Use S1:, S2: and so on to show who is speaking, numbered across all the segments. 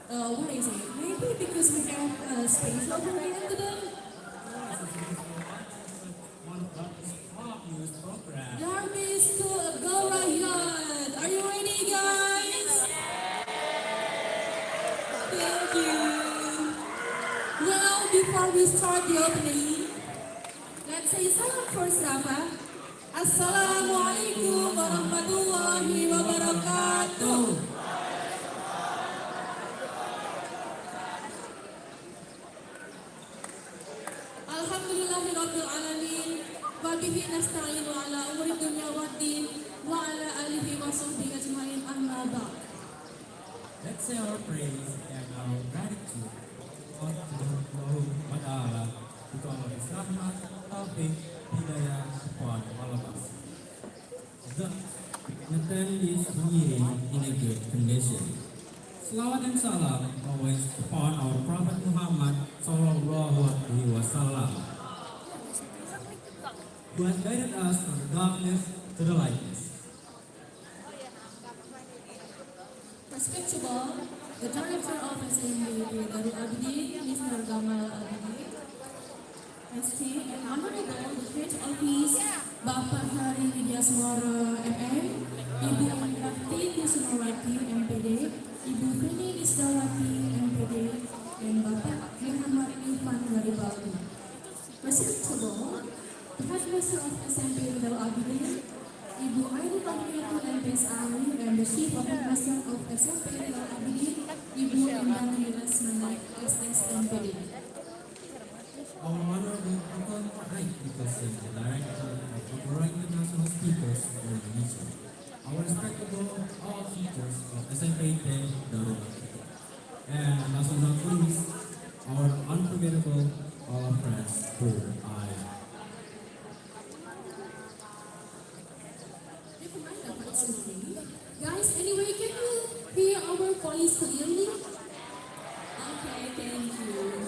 S1: What is it? Maybe because we have a space operator today.
S2: One of the small youth program.
S1: Darbi to Agora Youth. Are you ready, guys? Thank you. Well, before we start the opening, let's say salam first, Rafa. Assalamualaikum warahmatullahi wabarakatuh. Alhamdulillahirabbil alamin. Wa bihi nasta'inu ala umuri dunya waddin wa ala alihi wa sahbihi ajmain amma ba'd.
S2: Let's say our praise and our gratitude unto adalah to Allah His rahmat, taufik, hidayah upon all of us. Thus, we attend this meeting in a good condition. Salawat and salam always upon our Prophet Muhammad Sallallahu Alaihi Wasallam, who has guided us from the darkness to the lightness.
S1: Respectable, the director of SMPIT Darul Abidin, Mr. Darul Abidin, esteemed and honorable the Head Office, Bapak Hari Widyaswara MM, Ibu Rahti Kusumawati MPD, Ibu Feni Isdawati MPD, dan Bapak Muhammad Irfan dari Bali. Respectable, the Headmaster of SMPIT Darul Abidin, Ibu Ainul Rahmiatul MPSI, and the Chief of Headmaster of SMPIT Darul Abidin, Ibu Endang Lesmana SSMPD.
S2: Our honorable Uncle Mike Nicholson, the Director of Agora International Speakers of Indonesia. Our respectable all teachers of SMPIT Darbi. And last but not least, our unforgettable all friends who I.
S1: Guys, anyway, can you hear our voice clearly? Okay, thank you.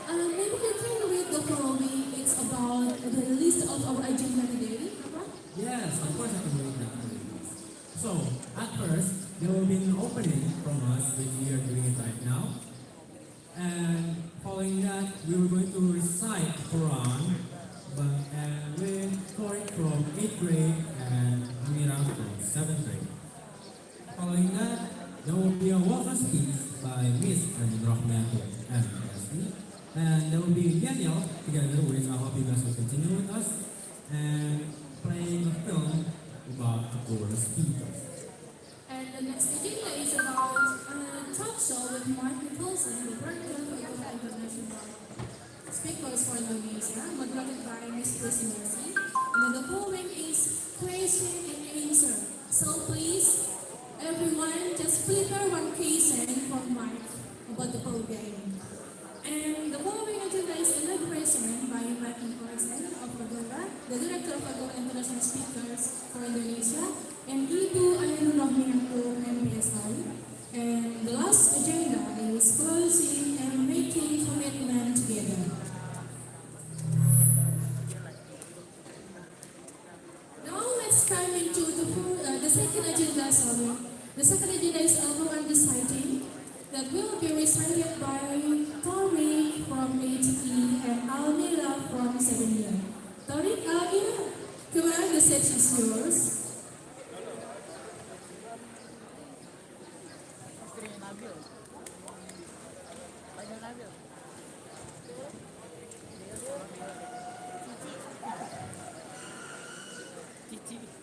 S1: Maybe you can read the following. It's about the list of our agenda today.
S2: Yes, of course I can read that. So, at first, there will be an opening from us, which we are doing it right now. And following that, we were going to recite Quran, and we're scoring from 8th grade and Amira from 7th grade. Following that, there will be a welcome speech by Miss Rahmatul MPSD. And there will be Daniel together with I hope you guys will continue with us and playing a film about our speakers.
S1: And the next agenda is about a talk show with Mark Nicholson, the director of Agora International Speakers for Indonesia, moderated by Ms. Lucy Mercy. And then the following is question and answer. So please, everyone, just prepare one question for Mark about the program. And the following agenda is elaboration by Mark Nicholson of Agora, the director of Agora International Speakers for Indonesia, and Ibu Ainul Rahmiatul MPSI. And the last agenda is closing and making commitment together. Now let's come into the second agenda. The second agenda is overall reciting that will be recited by Tariq from 8E and Almira from 7E. Tariq, come on, the stage is yours.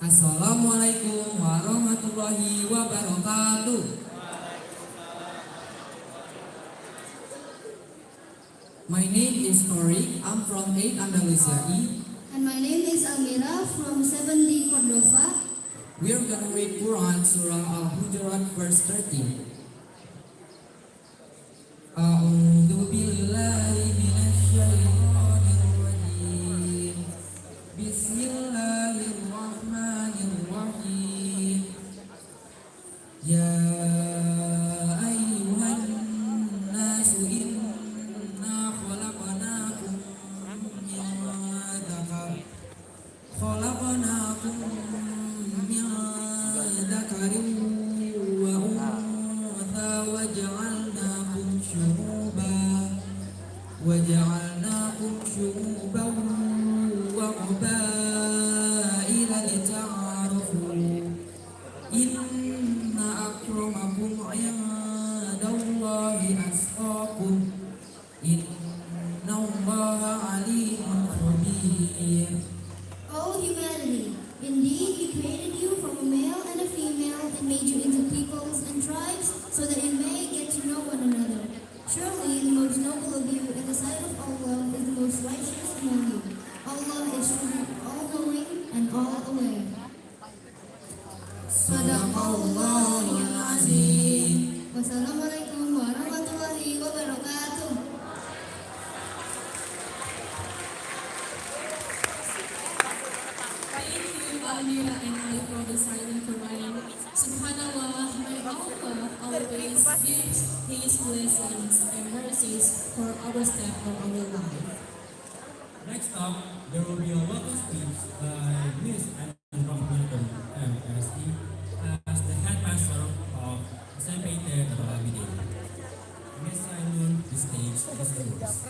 S3: Assalamualaikum warahmatullahi wabarakatuh. My name is Tariq. I'm from 8 Andalusia E.
S4: And my name is Amira from 7D Cordova.
S3: We are gonna read Quran Surah Al-Hujurat verse 13. A'udzu billahi minasy syaithanir rajim. Bismillahirrahmanirrahim. Ya ayyuhan nasu inna khalaqnakum min dhakarin wa untha wa ja'alnakum
S4: Indeed, He created you from a male and a female and made you into peoples and tribes so that you may get to know one another. Surely the most noble of you in the sight of Allah is the most righteous among you. Allah is truly all-knowing and all-aware.
S3: Sadaqallahul azim.
S4: Wassalamualaikum warahmatullahi wabarakatuh.
S1: Thank you, Amira and Ali, for the silent providing. Subhanallah, may Allah always gives His blessings and mercies for our step of our life.
S2: Next up, there will be a welcome speech by Miss Anne MSc as the headmaster of SMPIT Darul Abidin. Miss Ainun, the stage is yours.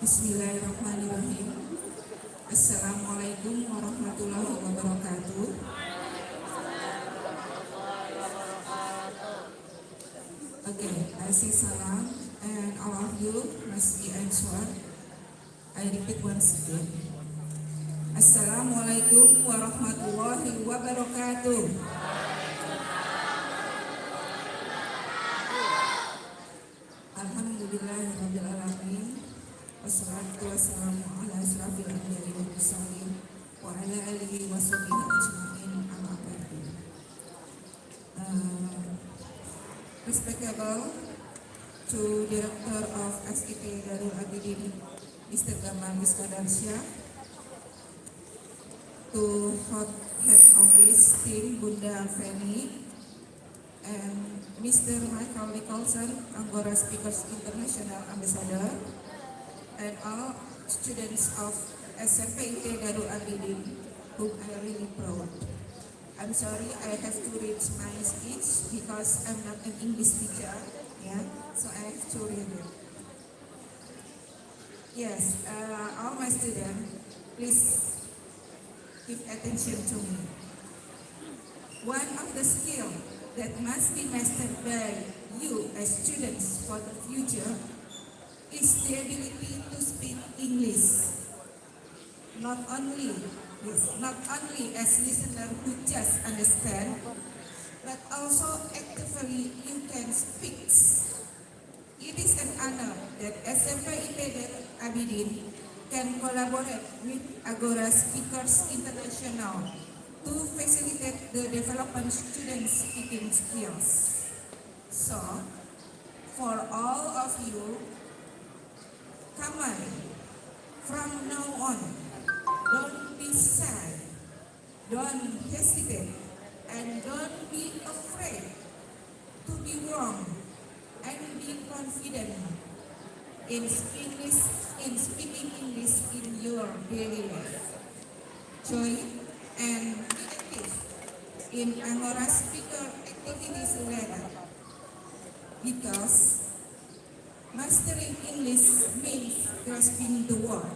S5: Bismillahirrahmanirrahim. Assalamualaikum warahmatullahi wabarakatuh. Okay, I say salam and all of you must be answered. I repeat once again. Assalamualaikum warahmatullahi wabarakatuh. Alhamdulillahirabbil alamin. Wassalatu wassalamu ala asrafil anbiya'i wal mursalin wa ala alihi wa sahbihi ajma'in amma ba'du. Respectable to Director of SMPIT Darul Abidin, Mr. Gamal Iskadarsya, to Head Office Team Bunda Feni, and Mr. Michael Nicholson, Agora Speakers International Ambassador, and all students of SMPIT Darul Abidin, whom I really proud. I'm sorry I have to read my speech because I'm not an English teacher, yeah, so I have to read it. Yes, all my students, please give attention to me. One of the skills that must be mastered by you as students for the future is the ability to speak English. Not only as listener who just understand, but also actively you can speak. It is an honor that SMPIT Darul Abidin can collaborate with Agora Speakers International to facilitate the development students' speaking skills. So, for all of you, come on, from now on, don't be shy, don't hesitate, and don't be afraid to be wrong, and be confident in speaking English in your daily life. Join and be active in Agora Speaker activities later, because mastering English means grasping the world,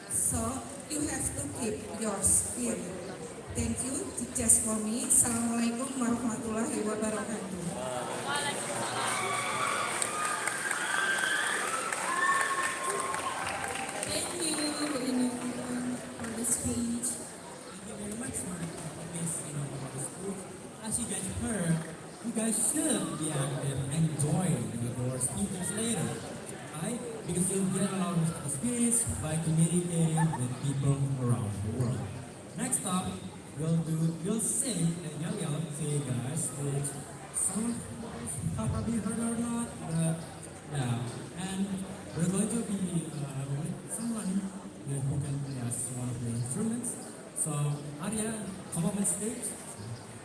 S5: so you have to keep your spirit. Thank you, just for me. Assalamualaikum warahmatullahi wabarakatuh.
S1: Thank you, Indonesia, for the speech.
S2: Thank you very much for Miss for the speech. As you guys heard, you guys should be active and join your speakers later, right? Because you'll get a lot of experience by communicating with people around the world. Next up, we'll sing and yell to you guys, which some of you probably heard or not, but yeah. And we're going to be with someone who can play us one of the instruments. So Arya, come up on stage.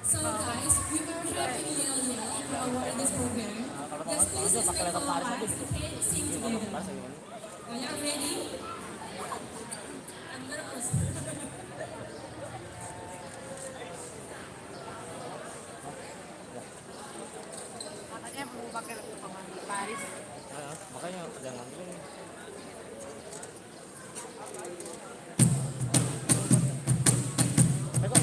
S1: So guys, we are having yell to award this program. Just please respect our lives and sing together. Are you ready? I'm nervous.
S6: Katanya perlu pakai Paris. Makanya jangan dulu. Ayo,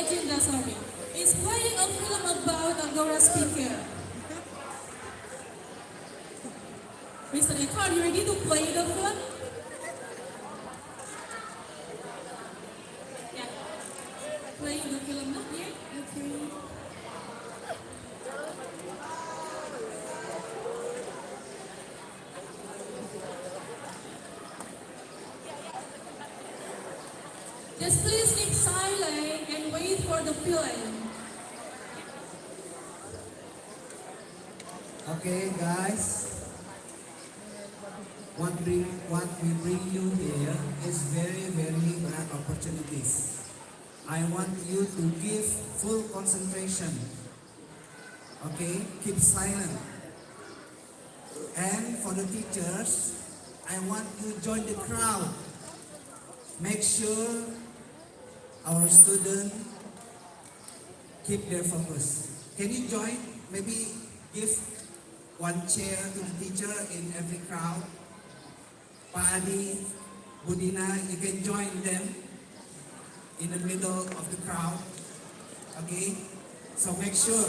S1: agenda, sorry, is playing a film about Agora speaker. Mr. Eko, are you ready to play the film? Yeah. Playing the film now, yeah? Okay. Just please keep silent and wait for the film.
S7: Okay, guys. What we bring you here is very, very great opportunities. I want you to give full concentration. Okay, keep silent. And for the teachers, I want you to join the crowd. Make sure our students keep their focus. Can you join? Maybe give one chair to the teacher in every crowd. Pak Adi, Budina, you can join them in the middle of the crowd. Okay? So make sure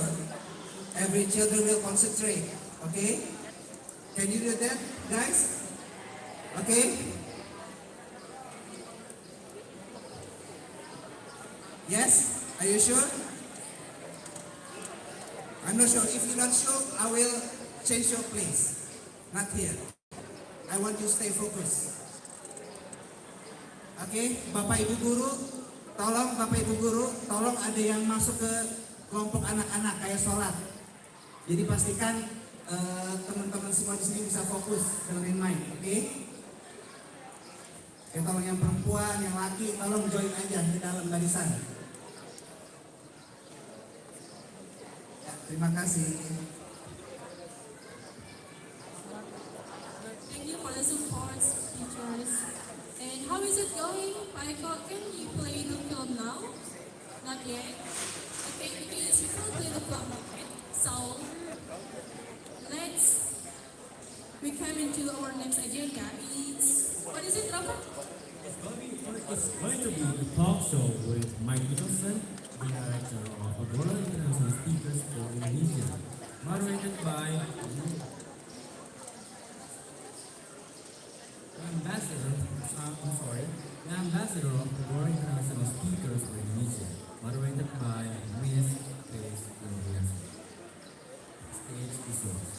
S7: every children will concentrate. Okay? Can you do that, guys? Okay? Yes? Are you sure? I'm not sure. If you're not sure, I will change your place. Not here. I want you to stay focused. Oke, Bapak Ibu Guru, tolong Bapak Ibu Guru, tolong ada yang masuk ke kelompok anak-anak kayak sholat. Jadi pastikan teman-teman semua di sini bisa fokus dengan main, oke? Oke, tolong yang perempuan, yang laki, tolong join aja di dalam barisan. Ya, terima kasih.
S1: For the support, teachers. And how is it going? Paiko, can you play the film now? Not yet? Okay, because you can't play the film, okay? So, we come into our next agenda. What is it, Rafa?
S2: It's going to be the talk show with Mike Nicholson, the director of Agora International Speakers for Indonesia, moderated by the ambassador of Agora International Speakers for Indonesia, moderated by Miss Grace Indonesia. Stage is yours.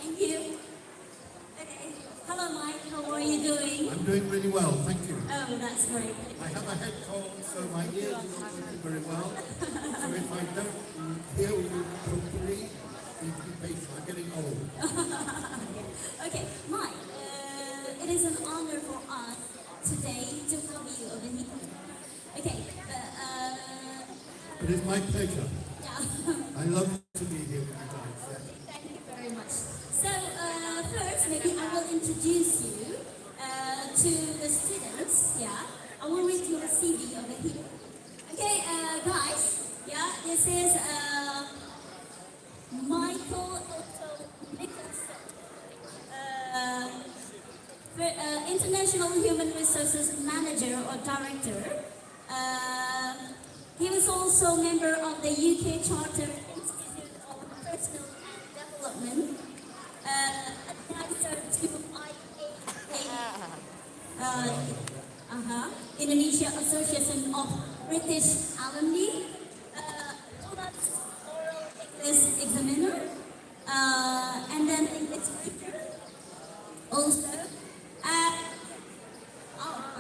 S8: Thank you. Okay. Hello, Mike. How are you doing?
S9: I'm doing really well, thank you.
S8: Oh, that's great.
S9: I have a head cold, so my ears are not working very well. So if I don't hear you properly, be patient. I'm getting old.
S8: Okay, Mike. It is an honor for us today to have you over here. Okay.
S9: It is my pleasure.
S8: Yeah.
S9: I love to be here with you guys. Yeah.
S8: Thank you very much. So, first, maybe I will introduce you to the students. Yeah. I will read your CV over here. Okay, guys. Yeah, this is Michael Otto Nicholson, International Human Resources Manager or Director. He was also member of the UK Chartered Institute of Personal Development, advisor to IAA, Indonesia Association of British Alumni, oral English examiner, and then English teacher also.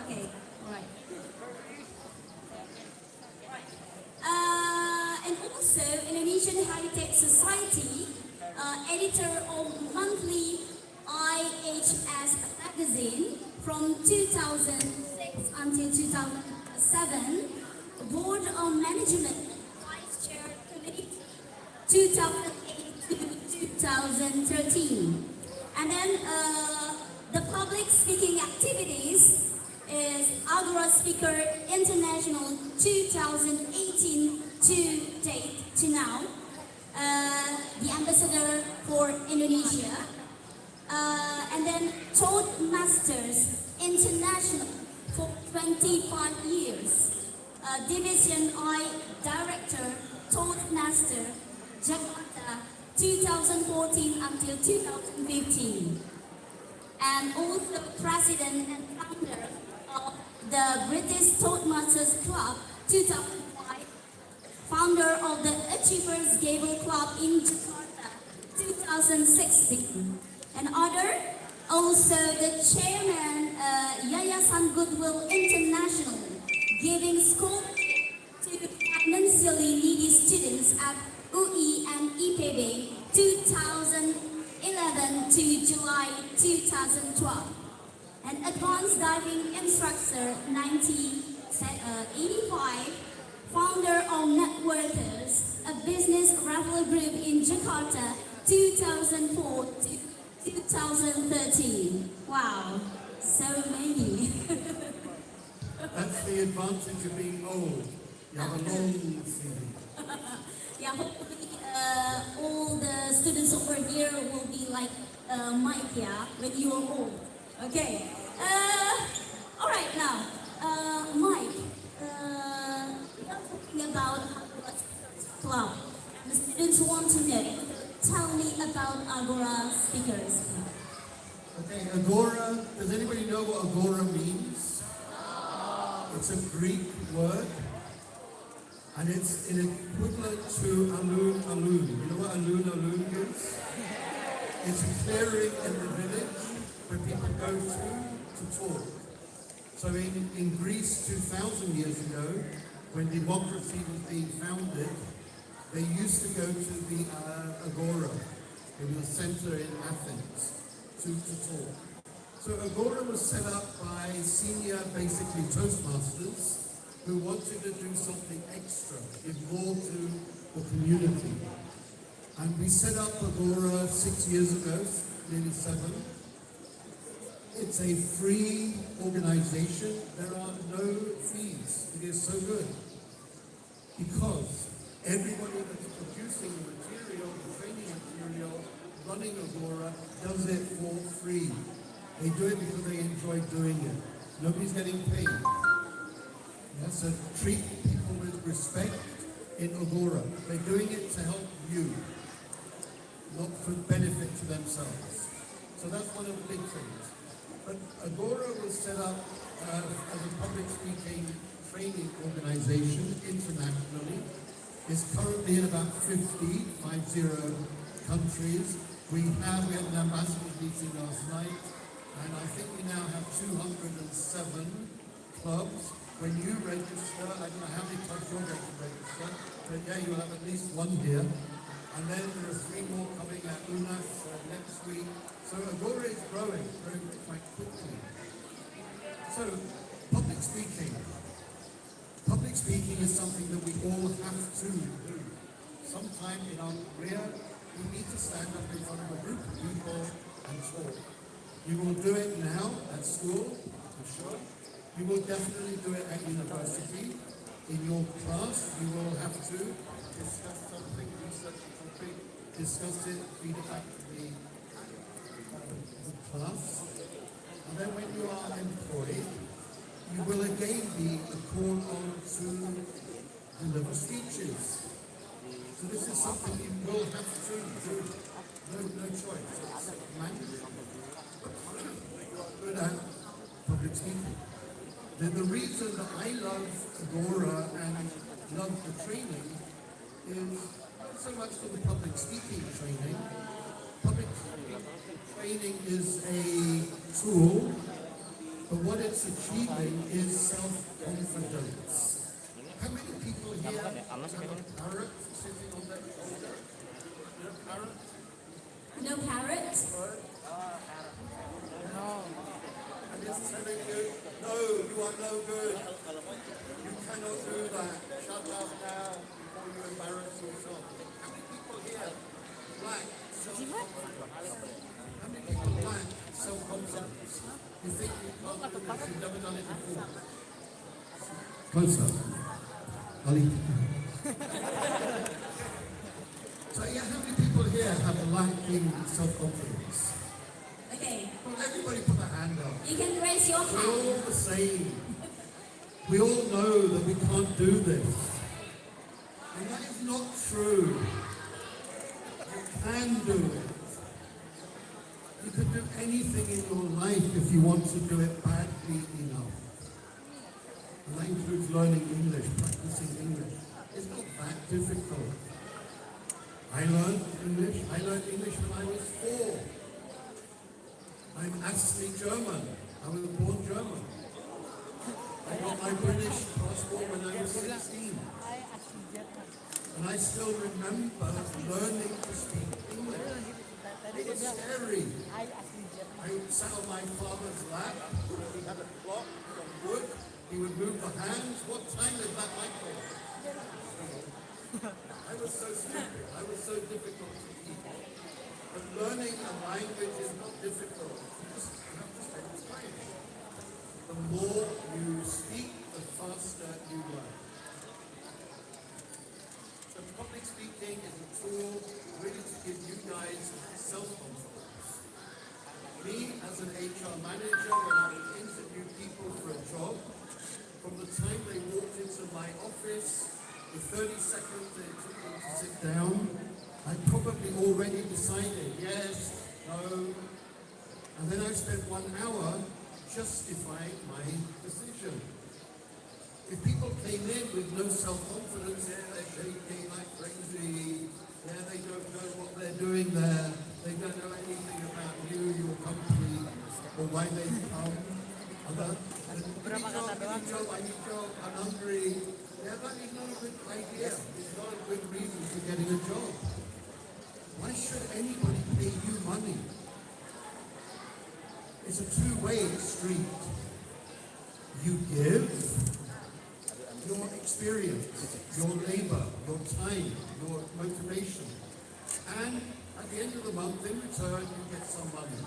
S8: Okay, all right. And also Indonesian Heritage Society, editor of monthly IHS magazine from 2006 until 2007, Board of Management Vice Chair Committee 2008 to 2013. And then the public speaking activities is Agora Speaker International 2018 to date to now, the ambassador for Indonesia, and then Toastmasters International for 25 years. Division I Director, Toastmaster, Jakarta, 2014 until 2015. And also President and founder of the British Toastmasters Club, 2005. Founder of the Achievers Gable Club in Jakarta, 2016. And other, also the chairman, Yayasan Goodwill International, giving scholarship to financially needy students at UI and IPB 2011 to July 2012. An advanced diving instructor 1985, founder of Networkers, a business referral group in Jakarta 2004 to 2013. Wow, so many.
S9: That's the advantage of being old. You have a long CV.
S8: Yeah, hopefully all the students over here will be like Mike, yeah, when you are old. Okay. All right, now, Mike, we are talking about Agora Club. The students want to know. Tell me about Agora speakers.
S9: Okay, Agora. Does anybody know what Agora means? It's a Greek word, and it's an equivalent to alun alun. You know what alun alun is? It's a clearing in the village where people go to talk. So in Greece 2,000 years ago, when democracy was being founded, they used to go to the Agora. It was a center in Athens to talk. So Agora was set up by senior, basically Toastmasters, who wanted to do something extra, give more to the community. And we set up Agora 6 years ago, nearly 7. It's a free organization. There are no fees. It is so good. Because everybody that's producing the material, the training material, running Agora, does it for free. They do it because they enjoy doing it. Nobody's getting paid. Yeah, so treat people with respect in Agora. They're doing it to help you, not for benefit to themselves. So that's one of the big things. But Agora was set up as a public speaking training organization internationally. It's currently in about 50 countries. We had an ambassadors meeting last night, and I think we now have 207 clubs. When you register, I don't know how many clubs you're going to register, but yeah, you'll have at least one here. And then there are 3 more coming at UNAS next week. So Agora is growing quite quickly. So, public speaking. Public speaking is something that we all have to do. Sometime in our career, we need to stand up in front of a group of people and talk. You will do it now at school, for sure. You will definitely do it at university. In your class, you will have to discuss something, research a topic, discuss it, feed it back to the class. And then when you are employed, you will again be called on to deliver speeches. So this is something you will have to do. No choice. It's mandatory. You are good at public speaking. Then the reason that I love Agora and love the training is not so much for the public speaking training. Public training is a tool, but what it's achieving is self-confidence. How many people here have a parrot sitting on their shoulder? No parrot?
S8: No parrot?
S9: And it's telling you, no, you are no good. You cannot do that. Shut up now before you embarrass yourself. How many people here lack self-confidence? How many people lack self-confidence? You think you can't do this, you've never done it before. Close up. Ali. So yeah, how many people here have lacking self-confidence?
S8: Okay.
S9: Well, everybody put their hand up.
S8: You can raise your
S9: We're
S8: hand.
S9: all the same. We all know that we can't do this. And that is not true. You can do it. You can do anything in your life if you want to do it badly enough. And that includes learning English, practicing English. It's not that difficult. I learned English when I was 4. I'm actually German. I was born German. I got my British passport when I was 16. And I still remember learning to speak English. It was scary. I sat on my father's lap. He had a clock from wood. He would move the hands. What time is that, Michael? I was so stupid. I was so difficult to teach. But learning a language is not difficult. You have to spend time. The more you speak, the faster you learn. So public speaking is a tool really to give you guys self-confidence. Me, as an HR manager, when I would interview people for a job, from the time they walked into my office, the 30 seconds they took them to sit down, I probably already decided yes, no, and then I spent 1 hour justifying my decision. If people came in with no self-confidence, they're shaking like crazy, they don't know what they're doing there, they don't know anything about you, your company, or why they've come. I need job, I'm hungry. That is not a good idea. It's not a good reason for getting a job. Why should anybody pay you money? It's a two-way street. You give your experience, your labor, your time, your motivation. And at the end of the month, in return, you get some money.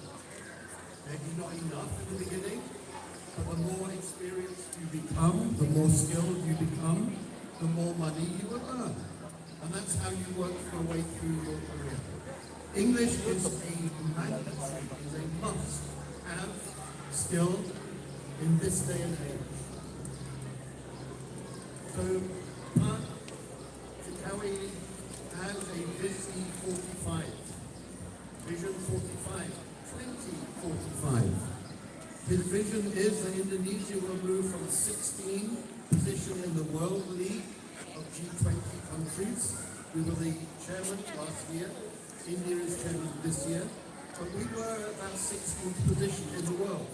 S9: Maybe not enough in the beginning, but the more experienced you become, the more skilled you become, the more money you will earn. And that's how you work your way through your career. English is a mandatory, is a must-have skill in this day and age. So, Pat Chikawi has a Vision 45, 2045. His vision is that Indonesia will move from 16th position in the World League of G20 countries. We were the chairman last year. India is chairman this year. But we were about 16th position in the world.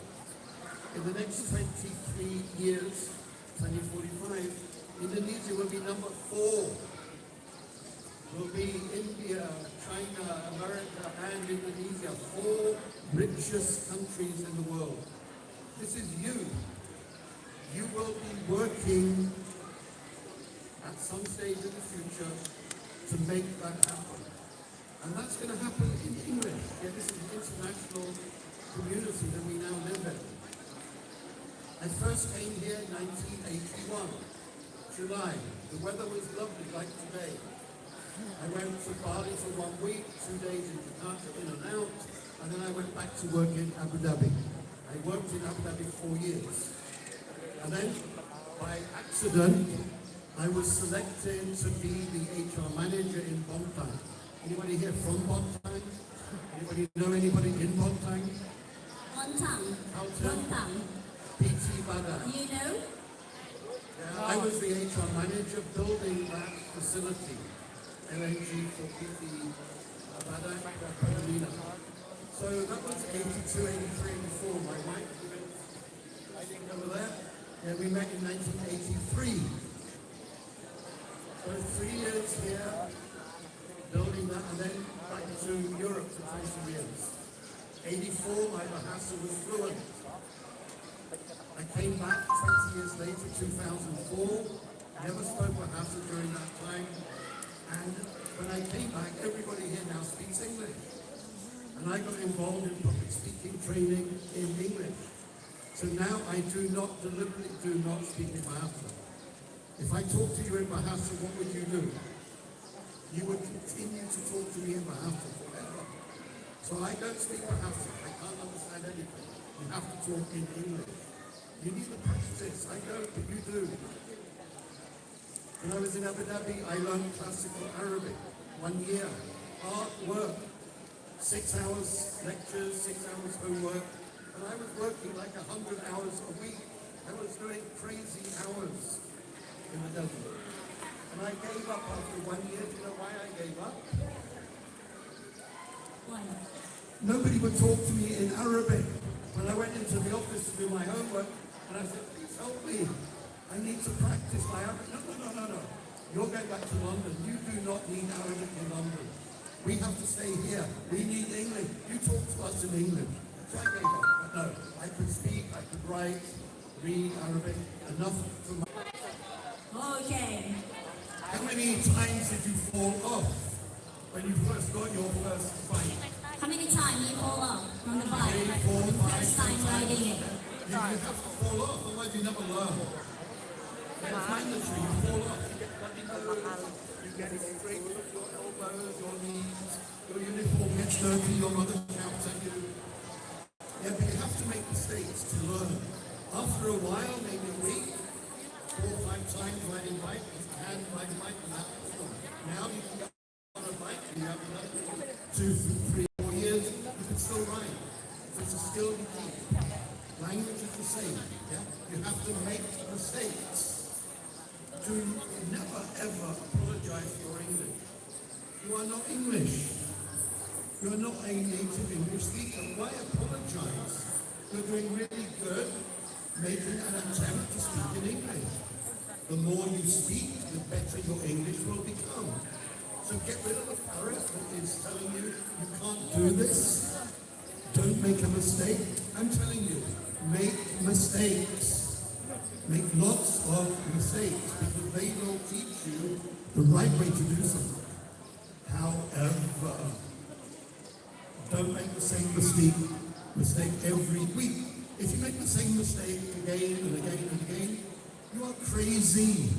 S9: In the next 23 years, 2045, Indonesia will be number 4. Will be India, China, America, and Indonesia, 4 richest countries in the world. This is you. You will be working at some stage in the future to make that happen. And that's going to happen in English. Yeah, this is an international community that we now live in. I first came here in 1981, July. The weather was lovely, like today. I went to Bali for 1 week, 2 days in Jakarta, in and out, and then I went back to work in Abu Dhabi. I worked in Abu Dhabi 4 years. And then, by accident, I was selected to be the HR manager in Bontang. Anybody here from Bontang? Anybody know anybody in Bontang?
S8: Bontang.
S9: Bontang. PT Badai.
S8: You know?
S9: Yeah, I was the HR manager building that facility. LNG for PT Badai, Paramina. So that was 82, 83, 84. My wife lived, I think, over there. Yeah, we met in 1983. So 3 years here, building that, and then back to Europe for 20 years. 84, my Bahasa was fluent. I came back 20 years later, 2004. Never spoke Bahasa during that time. And when I came back, everybody here now speaks English. And I got involved in public speaking training in English. So now I deliberately do not speak in Bahasa. If I talk to you in Bahasa, what would you do? You would continue to talk to me in Bahasa forever. So I don't speak Bahasa. I can't understand anything. You have to talk in English. You need to practice. I know, but you do. When I was in Abu Dhabi, I learned classical Arabic. 1 year. Hard work. 6 hours lectures, 6 hours homework. And I was working like 100 hours a week. I was doing crazy hours in the desert. And I gave up after 1 year. Do you know why I gave up?
S8: Why?
S9: Nobody would talk to me in Arabic. When I went into the office to do my homework, and I said, please help me. I need to practice my Arabic. No. You're going back to London. You do not need Arabic in London. We have to stay here. We need English. You talk to us in English. So I gave up. But no, I could speak, I could write, read Arabic, enough for my...
S8: Okay.
S9: How many times did you fall off when you first got your first bike?
S8: How many times you fall off on the bike?
S9: 3, 4, 5,
S8: First time
S9: 6
S8: riding
S9: times.
S8: it.
S9: You have to fall off, otherwise you never learn. It's mandatory, you fall off, you get bloody nose, you get scrapes of your elbows, your knees, your uniform gets dirty, your mother shouts at you. Yeah, but you have to make mistakes to learn. After a while, maybe a week, 4 or 5 times riding bike, you can ride a bike and that's awesome. Now you can go on a bike and you have another 2, 3, 4 years, you can still ride. So it's a skill you keep. Language is the same. Yeah? You have to make mistakes. Do never ever apologize for your English. You are not English. You are not a native English speaker. Why apologize? You're doing really good making an attempt to speak in English. The more you speak, the better your English will become. So get rid of the parrot that is telling you you can't do this. Don't make a mistake. I'm telling you, make mistakes. Make lots of mistakes because they will teach you the right way to do something. However, don't make the same mistake every week. If you make the same mistake again and again and again, you are crazy.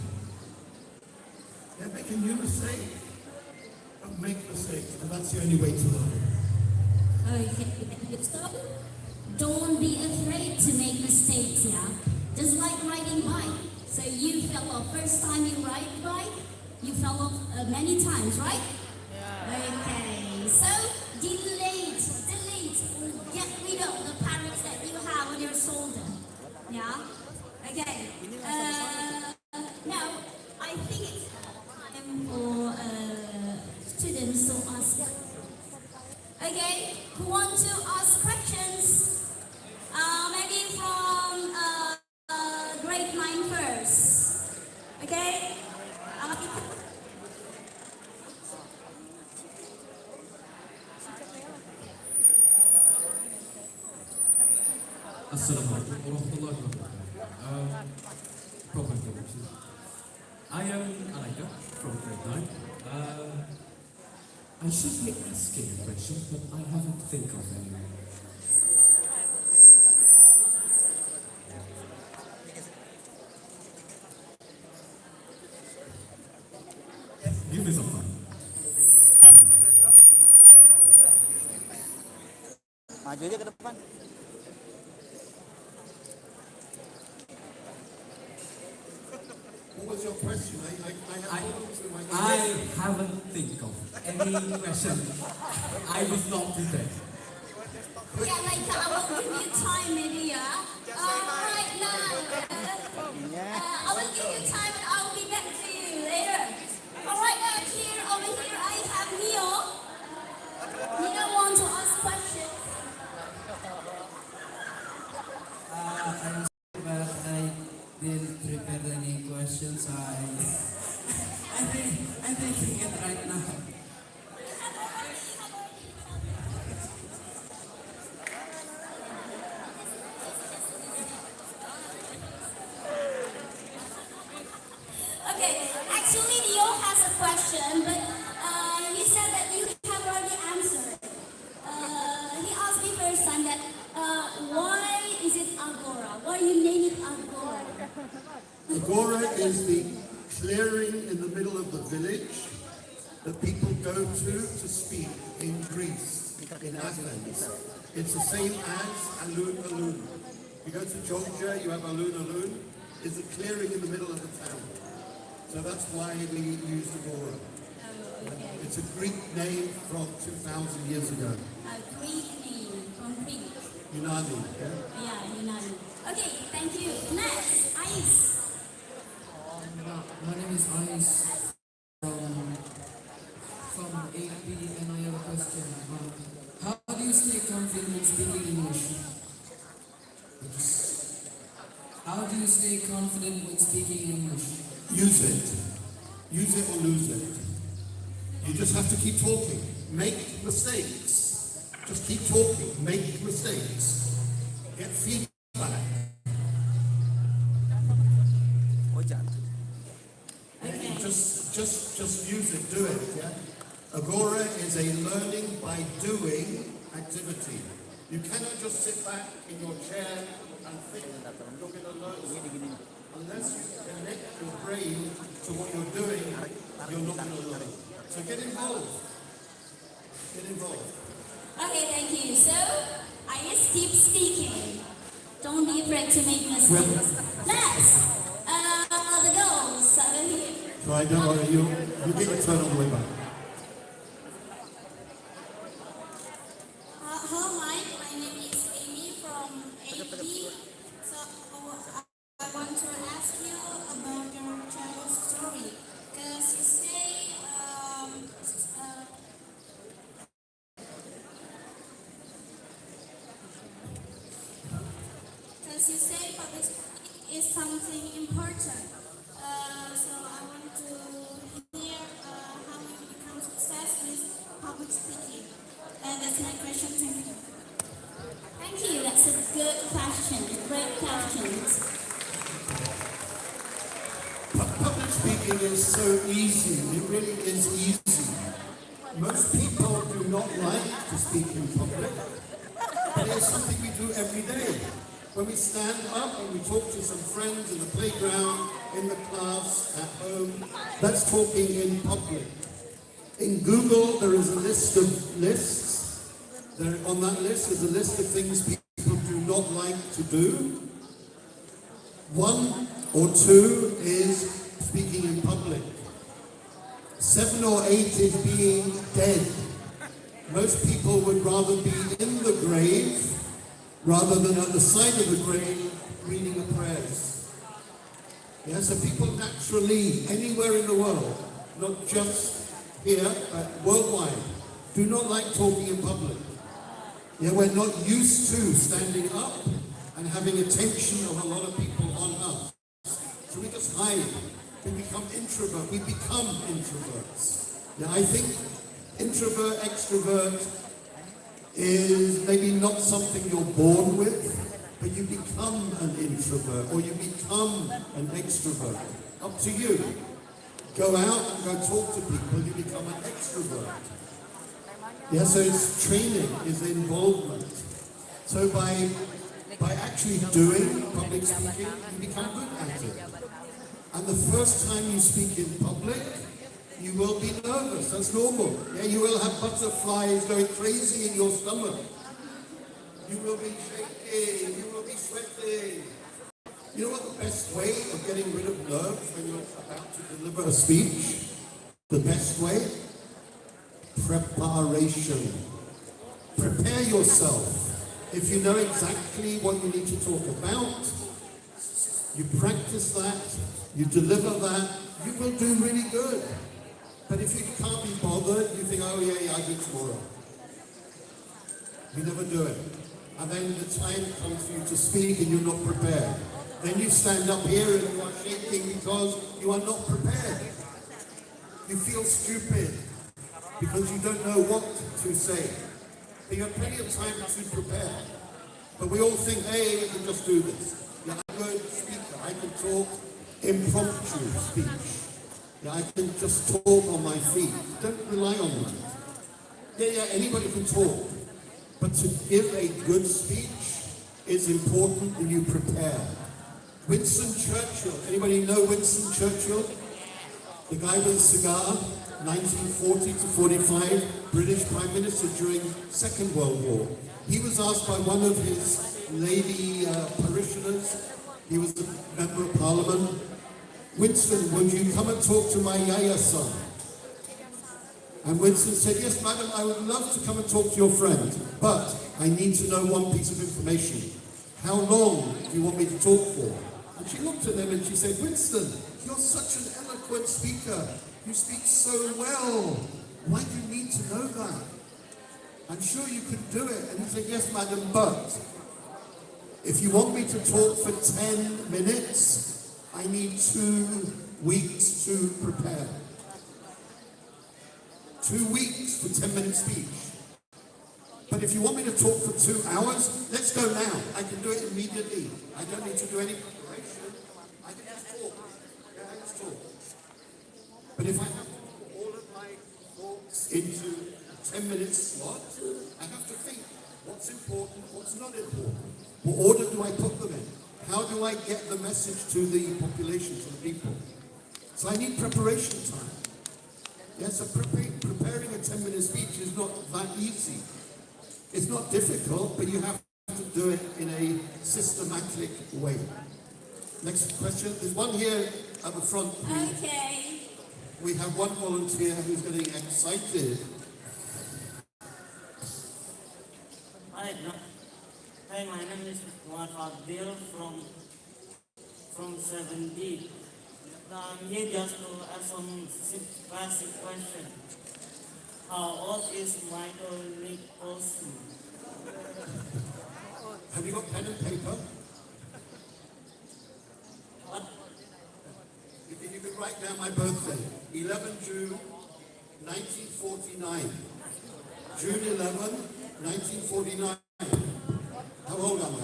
S9: They're making new mistakes. Don't make mistakes, and that's the only way to learn.
S8: Okay, so don't be afraid to make mistakes, yeah? Just like riding bike. So you fell off. First time you ride bike, you fell off many times, right? Yeah. Okay, so delete, get rid of the parrots that you have on your shoulder. Yeah? Okay. Now, I think it's time for students to ask. Okay, who want to ask questions? Maybe from grade 9 first. Okay?
S2: Assalamualaikum warahmatullahi wabarakatuh. Proper introduction. I am Alaika from grade 9. I should be asking a question, but I haven't think of any. Give me some time.
S6: Maju aja ke depan.
S9: What was your question?
S2: I haven't think of any question. I was not prepared.
S8: Yeah, like I will give you time maybe, yeah? Right now, I will give you time and I will be back to you later. Alright, over here I have Neo. Neo want to ask questions.
S3: I'm sorry, but I didn't prepare any questions. I'm thinking it right now.
S8: Okay, actually Neo has a question, but he said that you have already answered. He asked me first time that why is it Agora? Why you name it Agora?
S9: Agora is the clearing in the middle of the village that people go to speak in Greece, in Athens. It's the same as alun. You go to Georgia, you have alun. It's a clearing in the middle of the town. So that's why we use Agora.
S8: Oh, okay.
S9: It's a Greek name from 2,000 years ago.
S8: A Greek name from Greek.
S9: Unani, yeah?
S8: Yeah, Yunani. Okay, thank you. Next, Ice.
S3: My name is Ais from 8B, and I have a question. How do you stay confident when speaking English? How do you stay confident when speaking English?
S9: Use it. Use it or lose it. You just have to keep talking. Make mistakes. Just keep talking. Make mistakes. Get feedback.
S8: Okay.
S9: Just use it. Do it. Yeah. Agora is a learning by doing activity. You cannot just sit back in your chair and think you're going to learn. Unless you connect your brain to what you're doing, you're not going to learn. So get involved. Get involved.
S8: Okay, thank you. So, Ice, keep speaking. Don't be afraid to make mistakes. Next, the girls over here.
S9: Right, don't worry. You get your turn on the way back.
S10: Hello, Mike. My name is Amy from 8B. So I want to ask you about your travel story. Because you say, public speaking is something important. So I want to hear how you become success with public speaking. And that's my question to you.
S8: Thank you. That's a good question. Great questions.
S9: Public speaking is so easy. It really is easy. Most people do not like to speak in public, but it's something we do every day. When we stand up and we talk to some friends in the playground, in the class, at home, that's talking in public. In Google, there is a list of lists. On that list is a list of things people do not like to do. 1 or 2 is speaking in public. 7 or 8 is being dead. Most people would rather be in the grave rather than at the side of the grave reading the prayers. Yeah, so people naturally, anywhere in the world, not just here, but worldwide, do not like talking in public. Yeah, we're not used to standing up and having attention of a lot of people on us. So we just hide. We become introvert. We become introverts. Now I think introvert, extrovert is maybe not something you're born with, but you become an introvert or you become an extrovert. Up to you. Go out and go talk to people, you become an extrovert. Yeah, so it's training, it's involvement. So by actually doing public speaking, you become good at it. And the first time you speak in public, you will be nervous, that's normal. Yeah, you will have butterflies going crazy in your stomach. You will be shaking, you will be sweating. You know what the best way of getting rid of nerves when you're about to deliver a speech? The best way? Preparation. Prepare yourself. If you know exactly what you need to talk about, you practice that, you deliver that, you will do really good. But if you can't be bothered, you think, oh yeah, I'll do it tomorrow. You never do it. And then the time comes for you to speak and you're not prepared. Then you stand up here and you are shaking because you are not prepared. You feel stupid because you don't know what to say. But you have plenty of time to prepare. But we all think, hey, we can just do this. Yeah, I'm a good speaker. I can talk impromptu speech. Yeah, I can just talk on my feet. Don't rely on that. Yeah, anybody can talk. But to give a good speech is important when you prepare. Winston Churchill. Anybody know Winston Churchill? The guy with a cigar, 1940 to 45, British Prime Minister during Second World War. He was asked by one of his lady parishioners. He was a member of parliament. Winston, would you come and talk to my Yaya son? And Winston said, yes, madam, I would love to come and talk to your friend, but I need to know one piece of information. How long do you want me to talk for? And she looked at him and she said, Winston, you're such an eloquent speaker. You speak so well. Why do you need to know that? I'm sure you could do it. And he said, yes, madam, but if you want me to talk for 10 minutes, I need 2 weeks to prepare. 2 weeks for 10-minute speech. But if you want me to talk for 2 hours, let's go now. I can do it immediately. I don't need to do any preparation. I can just talk. Yeah, I just talk. But if I have to put all of my thoughts into a 10-minute slot, I have to think what's important, what's not important. What order do I put them in? How do I get the message to the population, to the people? So I need preparation time. Yes, so preparing a 10-minute speech is not that easy. It's not difficult, but you have to do it in a systematic way. Next question. There's one here at the front.
S8: Okay.
S9: We have one volunteer who's getting excited.
S11: Hi, my name is Adil from 7D. I'm here just to ask some basic question. How old is Michael Nicholson?
S9: Have you got pen and paper?
S11: What?
S9: You can write down my birthday. 11 June 1949. June 11, 1949. How old am I?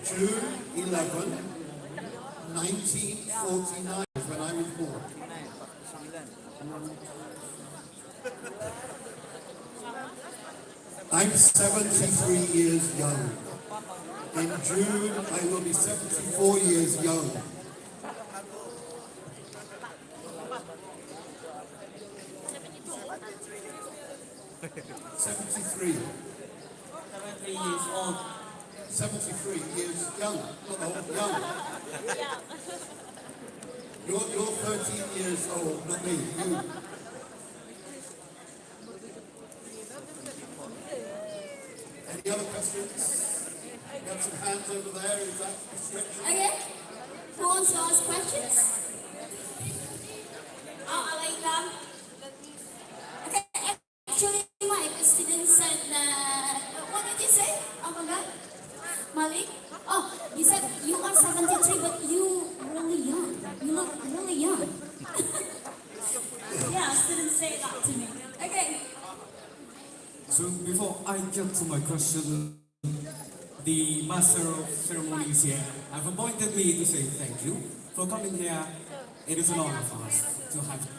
S9: June 11, 1949 is when I was born. I'm 73 years young. In June, I will be 74 years young.
S11: Seventy-three years old.
S9: 73 years young, not old, young. You're 13 years old, not me, you. Any other questions? You have some hands over there, is that a stretch?
S8: Okay. Who wants to ask questions? Oh, Alaika. Okay, actually, my student said that. What did you say? Oh my God. Malik? Oh, you said you are 73, but you really young. You look really young. Yeah, students say that to me. Okay.
S12: So before I get to my question, the Master of Ceremonies here have appointed me to say thank you for coming here. It is an honor for us to have you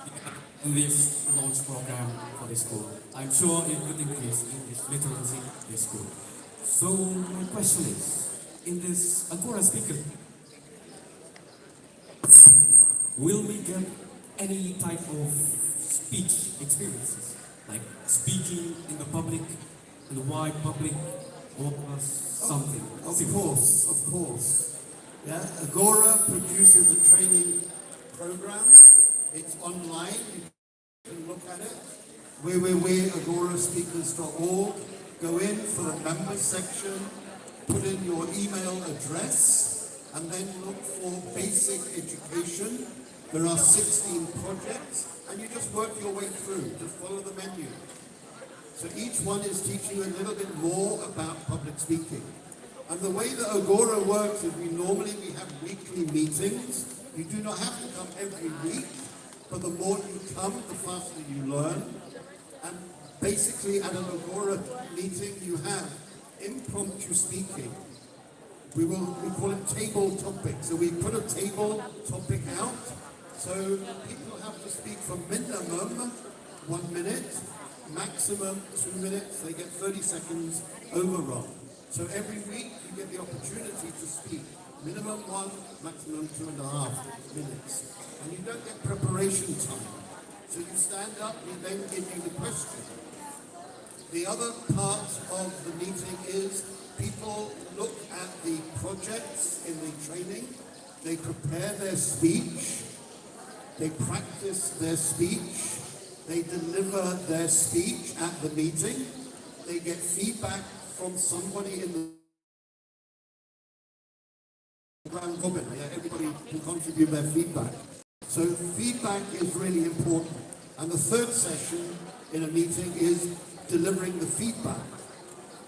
S12: in this launch program for the school. I'm sure it would increase English literacy in the school. So my question is, in this Agora speaker, will we get any type of speech experiences? Like speaking in the public, in the wide public, or something?
S9: Of course. Yeah, Agora produces a training program. It's online. You can look at it. www.agoraspeakers.org. Go in for the members section, put in your email address, and then look for basic education. There are 16 projects, and you just work your way through. Just follow the menu. So each one is teaching you a little bit more about public speaking. And the way that Agora works is we have weekly meetings. You do not have to come every week, but the more you come, the faster you learn. And basically at an Agora meeting, you have impromptu speaking. We call it table topic. So we put a table topic out. So people have to speak for minimum 1 minute, maximum 2 minutes. They get 30 seconds overrun. So every week you get the opportunity to speak. Minimum 1, maximum 2.5 minutes. And you don't get preparation time. So you stand up, we then give you the question. The other part of the meeting is people look at the projects in the training, they prepare their speech, they practice their speech, they deliver their speech at the meeting, they get feedback from somebody in the round robin. Yeah, everybody can contribute their feedback. So feedback is really important. And the third session in a meeting is delivering the feedback.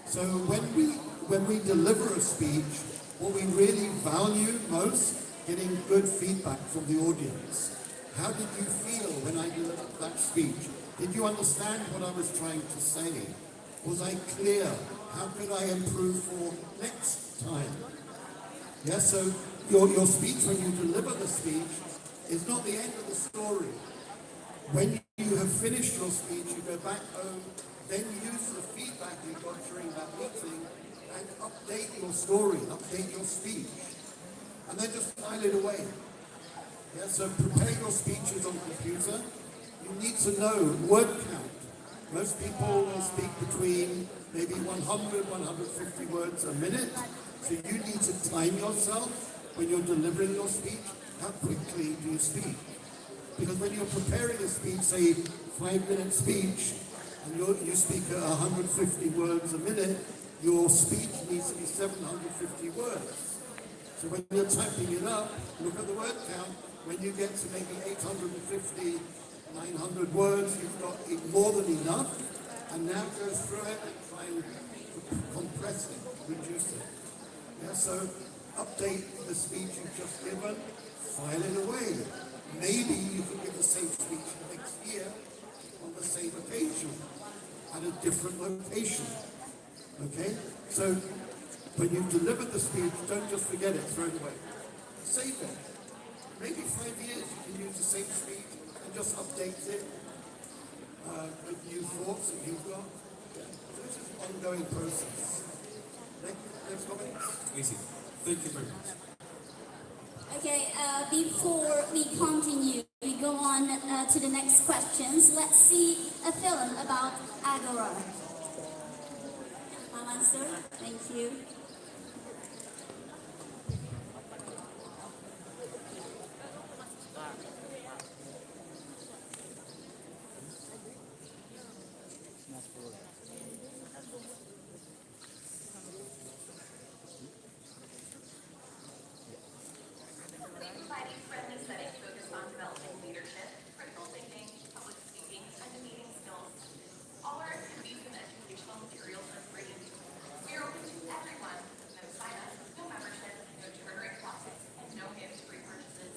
S9: So when we deliver a speech, what we really value most, getting good feedback from the audience. How did you feel when I delivered that speech? Did you understand what I was trying to say? Was I clear? How could I improve for next time? Yeah, so your speech, when you deliver the speech, is not the end of the story. When you have finished your speech, you go back home, then use the feedback you got during that meeting and update your story, update your speech, and then just file it away. Yeah, so prepare your speeches on computer. You need to know word count. Most people will speak between maybe 100, 150 words a minute. So you need to time yourself when you're delivering your speech. How quickly do you speak? Because when you're preparing a speech, say 5-minute speech, and you speak at 150 words a minute, your speech needs to be 750 words. So when you're typing it up, look at the word count. When you get to maybe 850, 900 words, you've got more than enough. And now go through it and try and compress it, reduce it. Yeah, so update the speech you've just given, file it away. Maybe you can give the same speech next year on the same occasion at a different location. Okay? So when you deliver the speech, don't just forget it, throw it away. Save it. Maybe 5 years you can use the same speech and just update it with new thoughts that you've got. Yeah. So this is an ongoing process. Next comment?
S12: Easy. Thank you very much.
S8: Okay, before we continue, we go on to the next questions. Let's see a film about Agora. Mansur, thank you.
S13: Providing friendly settings focused on developing leadership, critical thinking, public speaking, and debating skills. All our activities and educational materials are free. We are open to everyone, no sign-up, no membership, no tutoring classes, and no hands-free purchases.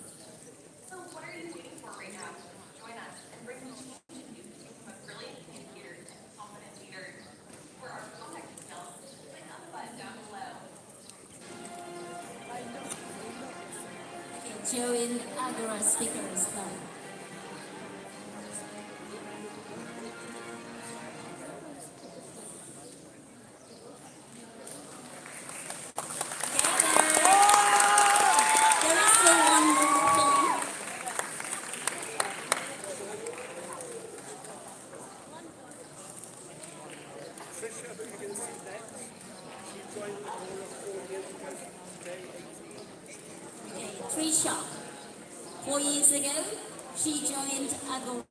S13: So what are you waiting for right now? Join us and bring the change in you to become a brilliant communicator and confident leader. For our contact details, click on the button down below.
S8: Join Agora Speakers Club. There is still one more film. Okay, Trisha. 4 years ago, she joined Agora.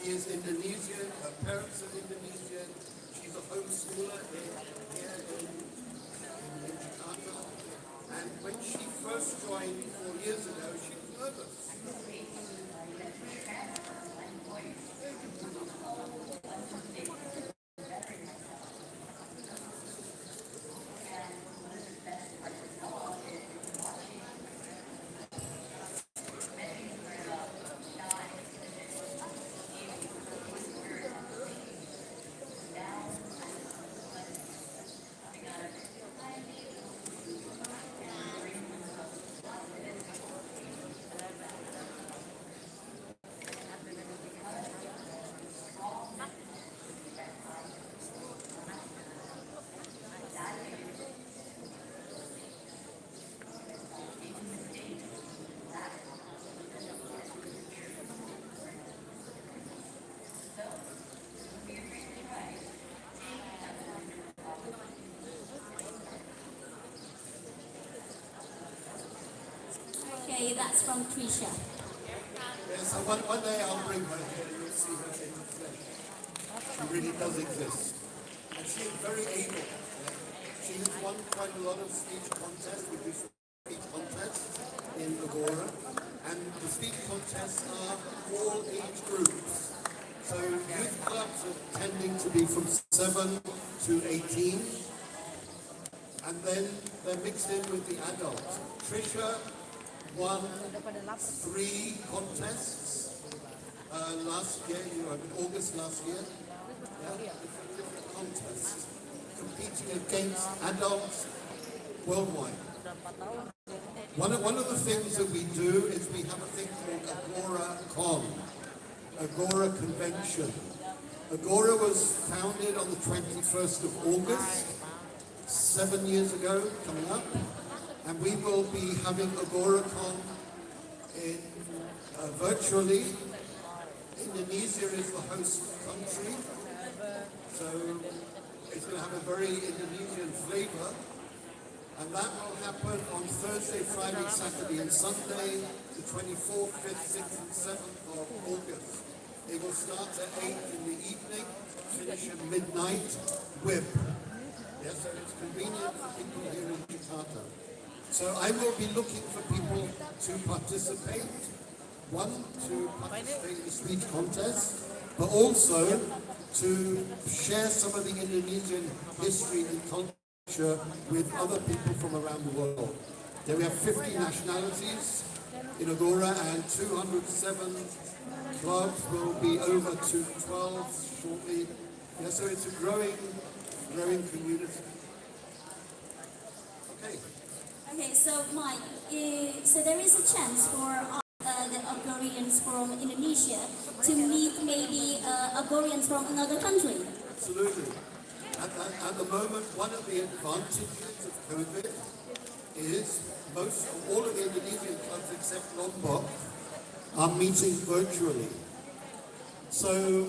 S9: She is Indonesian, her parents are Indonesian. She's a homeschooler here in Jakarta. And when she first joined 4 years ago, she was nervous.
S8: Okay, that's from Trisha.
S9: Yes, so one day I'll bring her here and you'll see her in the flesh. She really does exist. And she is very able. Yeah? She has won quite a lot of speech contests. We do speech contests in Agora. And the speech contests are all age groups. So youth clubs are tending to be from 7 to 18. And then they're mixed in with the adults. Trisha won 3 contests last year, in August last year. Yeah, different contests, competing against adults worldwide. One of the things that we do is we have a thing called Agora Con, Agora Convention. Agora was founded on the 21st of August, 7 years ago, coming up. And we will be having AgoraCon virtually. Indonesia is the host country, so it's going to have a very Indonesian flavor. And that will happen on Thursday, Friday, Saturday, and Sunday, the 24th, 5th, 6th, and 7th of August. It will start at 8 in the evening, finish at midnight, whip. Yes, so it's convenient for people here in Jakarta. So I will be looking for people to participate. One, to participate in the speech contest, but also to share some of the Indonesian history and culture with other people from around the world. There we have 50 nationalities in Agora and 207 clubs will be over to 12 shortly. Yeah, so it's a growing community. Okay.
S8: Okay, so Mike, so there is a chance for the Agorians from Indonesia to meet maybe Agorians from another country.
S9: Absolutely. At the moment, one of the advantages of COVID is all of the Indonesian clubs except Lombok are meeting virtually. So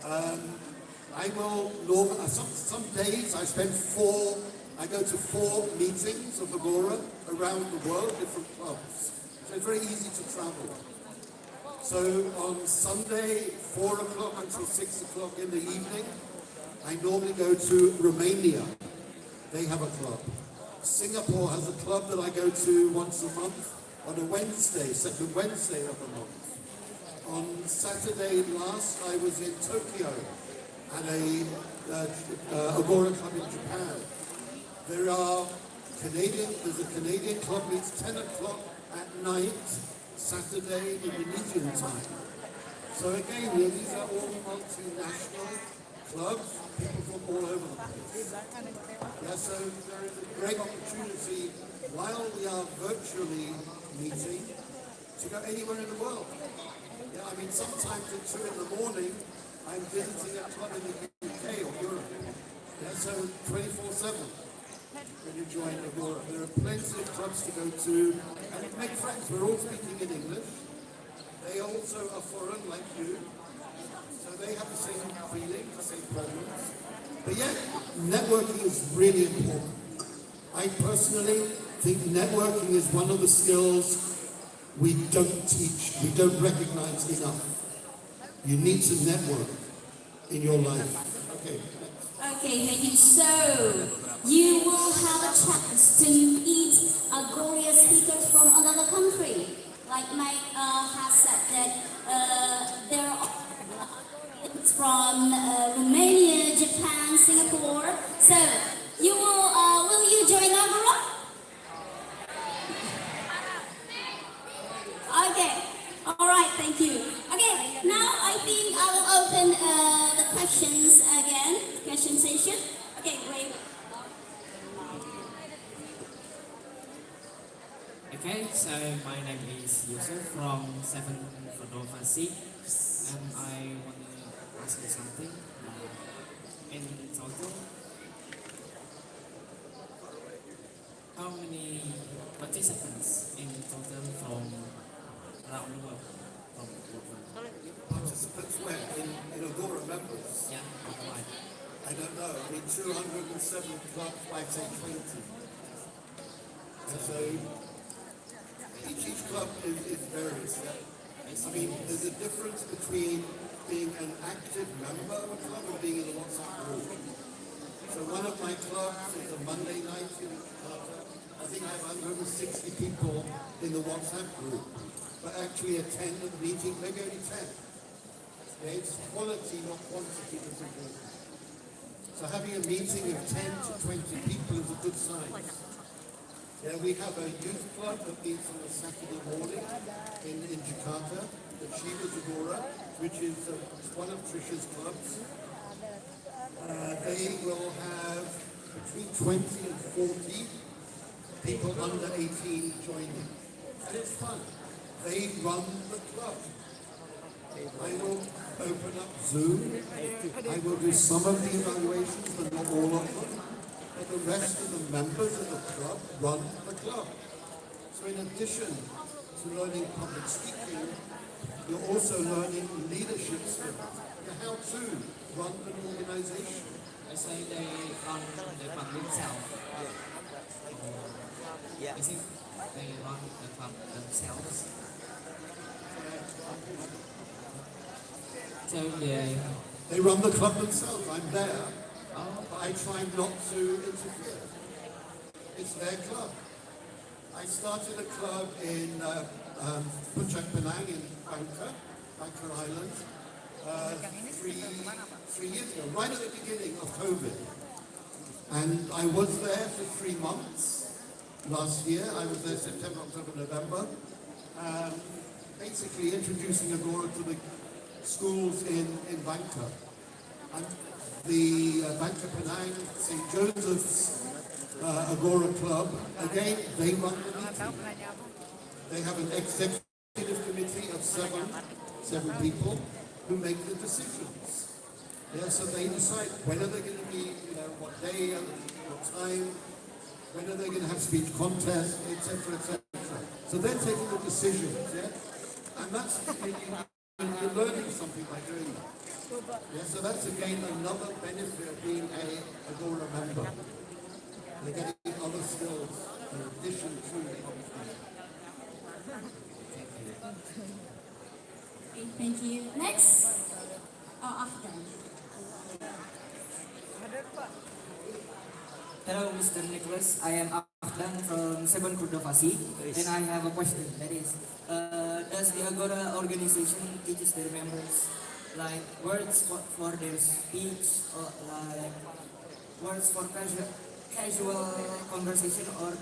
S9: I will some days I go to 4 meetings of Agora around the world, different clubs. So it's very easy to travel. So on Sunday, 4 o'clock until 6 o'clock in the evening, I normally go to Romania. They have a club. Singapore has a club that I go to once a month on a Wednesday, second Wednesday of the month. On Saturday last, I was in Tokyo at a Agora club in Japan. There's a Canadian club meets 10 o'clock at night, Saturday, Indonesian time. So again, these are all multinational clubs, people from all over the place. Yeah, so there is a great opportunity while we are virtually meeting to go anywhere in the world. Yeah, I mean, sometimes at 2 in the morning, I'm visiting a club in the UK or Europe. Yeah, so 24/7. When you join Agora, there are plenty of clubs to go to and make friends. We're all speaking in English. They also are foreign like you, so they have the same feelings, the same problems. But yet, networking is really important. I personally think networking is one of the skills we don't teach, we don't recognize enough. You need to network in your life. Okay.
S8: Okay, thank you. So, you will have a chance to meet Agora speakers from another country. Like Mike has said that there are from Romania, Japan, Singapore. So, will you join Agora? Okay. All right. Thank you. Okay. Now I think I will open the questions again. Question session. Okay. Wait.
S14: Okay, so my name is Yusuf from 7 Fotography, and I want to ask you something. In total, how many participants in total from around the world?
S9: Participants where? In Agora members?
S14: Yeah, right.
S9: I don't know. I mean, 207 clubs might say 20. And so each club is various. Yeah? I mean, there's a difference between being an active member of a club and being in a WhatsApp group. So one of my clubs is a Monday night in Jakarta. I think I have over 60 people in the WhatsApp group, but actually attend the meeting, maybe only 10. Okay? It's quality, not quantity that's important. So having a meeting of 10 to 20 people is a good sign. Yeah, we have a youth club that meets on a Saturday morning in Jakarta, the Chivas Agora, which is one of Trisha's clubs. They will have between 20 and 40 people under 18 joining. And it's fun. They run the club. I will open up Zoom. I will do some of the evaluations, but not all of them. But the rest of the members of the club run the club. So in addition to learning public speaking, you're also learning leadership skills. How to run an organization.
S14: I say they run the club themselves.
S6: Yeah.
S14: I think they run the club themselves. So
S9: they run the club themselves. I'm there, but I try not to interfere. It's their club. I started a club in Puncak Penang in Bangka Island, 3 years ago, right at the beginning of COVID. And I was there for 3 months last year. I was there September, October, November. Basically introducing Agora to the schools in Bangka. And the Bangka Penang St. Joseph's Agora Club, again, they run the meeting. They have an executive committee of seven people who make the decisions. Yeah, so they decide when are they going to be, what day, what time, when are they going to have speech contests, etc., etc. So they're taking the decisions, yeah? And that's, you're learning something by doing that. Yeah, so that's again another benefit of being a Agora member. They're getting other skills in addition to the public speaking.
S8: Okay, thank you. Next, or after?
S15: Hello, Mr. Nicholas. I am Afdan from 7 Kurdovasi, and I have a question. That is, does the Agora organization teaches their members like words for their speech, or like words for casual conversation, or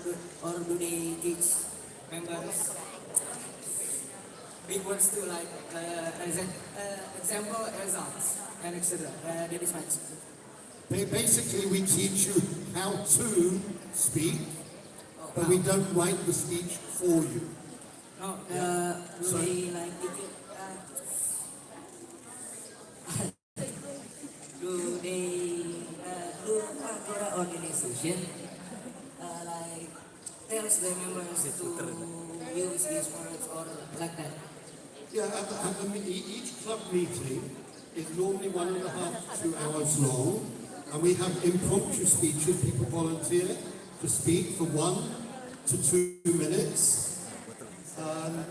S15: do they teach members big words too, like example, results, and etc. That is my question.
S9: Basically, we teach you how to speak, but we don't write the speech for you.
S15: No, do
S9: So-
S15: they like teach it? Do they do Agora organization like tells the members to use these words or like that?
S9: Yeah, each club meeting is normally 1.5 to 2 hours long, and we have impromptu speeches. People volunteer to speak for 1 to 2 minutes.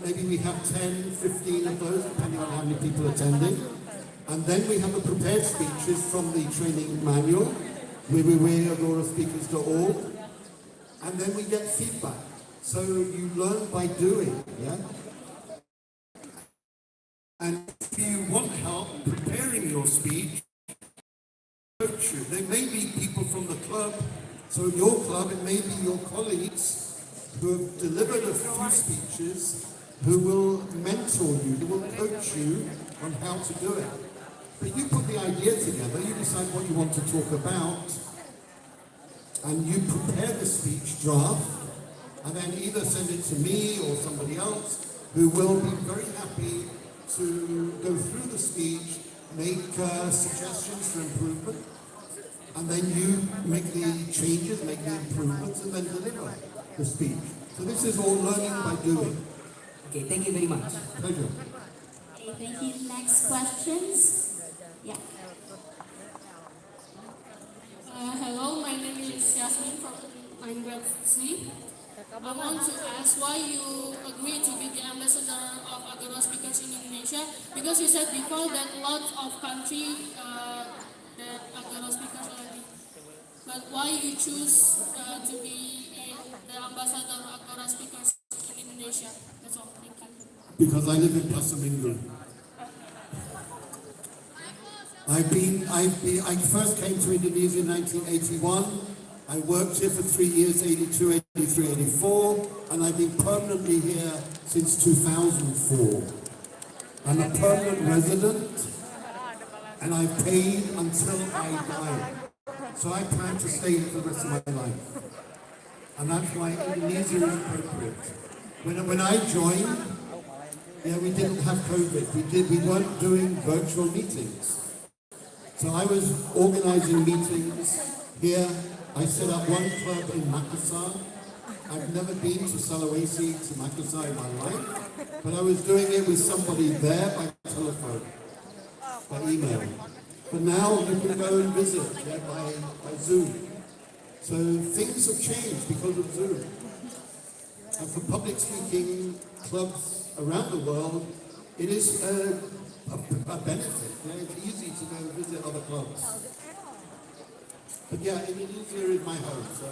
S9: Maybe we have 10, 15 of those, depending on how many people attending. And then we have the prepared speeches from the training manual, www.agoraspeakers.org. And then we get feedback. So you learn by doing, yeah? And if you want help preparing your speech, coach you. There may be people from the club, so your club, it may be your colleagues who have delivered a few speeches who will mentor you, who will coach you on how to do it. But you put the idea together, you decide what you want to talk about, and you prepare the speech draft, and then either send it to me or somebody else who will be very happy to go through the speech, make suggestions for improvement, and then you make the changes, make the improvements, and then deliver the speech. So this is all learning by doing.
S15: Okay, thank you very much.
S9: Pleasure.
S8: Okay, thank you. Next questions? Yeah.
S1: Hello, my name is Yasmin from 9th grade C. I want to ask why you agreed to be the ambassador of Agora speakers in Indonesia, because you said before that lots of country that Agora speakers already. But why you choose to be the ambassador of Agora speakers in Indonesia? That's all. Thank you.
S9: Because I live in Pasamingo. I first came to Indonesia in 1981. I worked here for 3 years, 82, 83, 84, and I've been permanently here since 2004. I'm a permanent resident, and I've paid until I die. So I plan to stay here for the rest of my life. And that's why Indonesia is appropriate. When I joined, we didn't have COVID. We weren't doing virtual meetings. So I was organizing meetings here. I set up one club in Makassar. I've never been to Sulawesi, to Makassar in my life, but I was doing it with somebody there by telephone, by email. But now you can go and visit by Zoom. So things have changed because of Zoom. And for public speaking clubs around the world, it is a benefit. It's easy to go and visit other clubs. But yeah, Indonesia is my home, so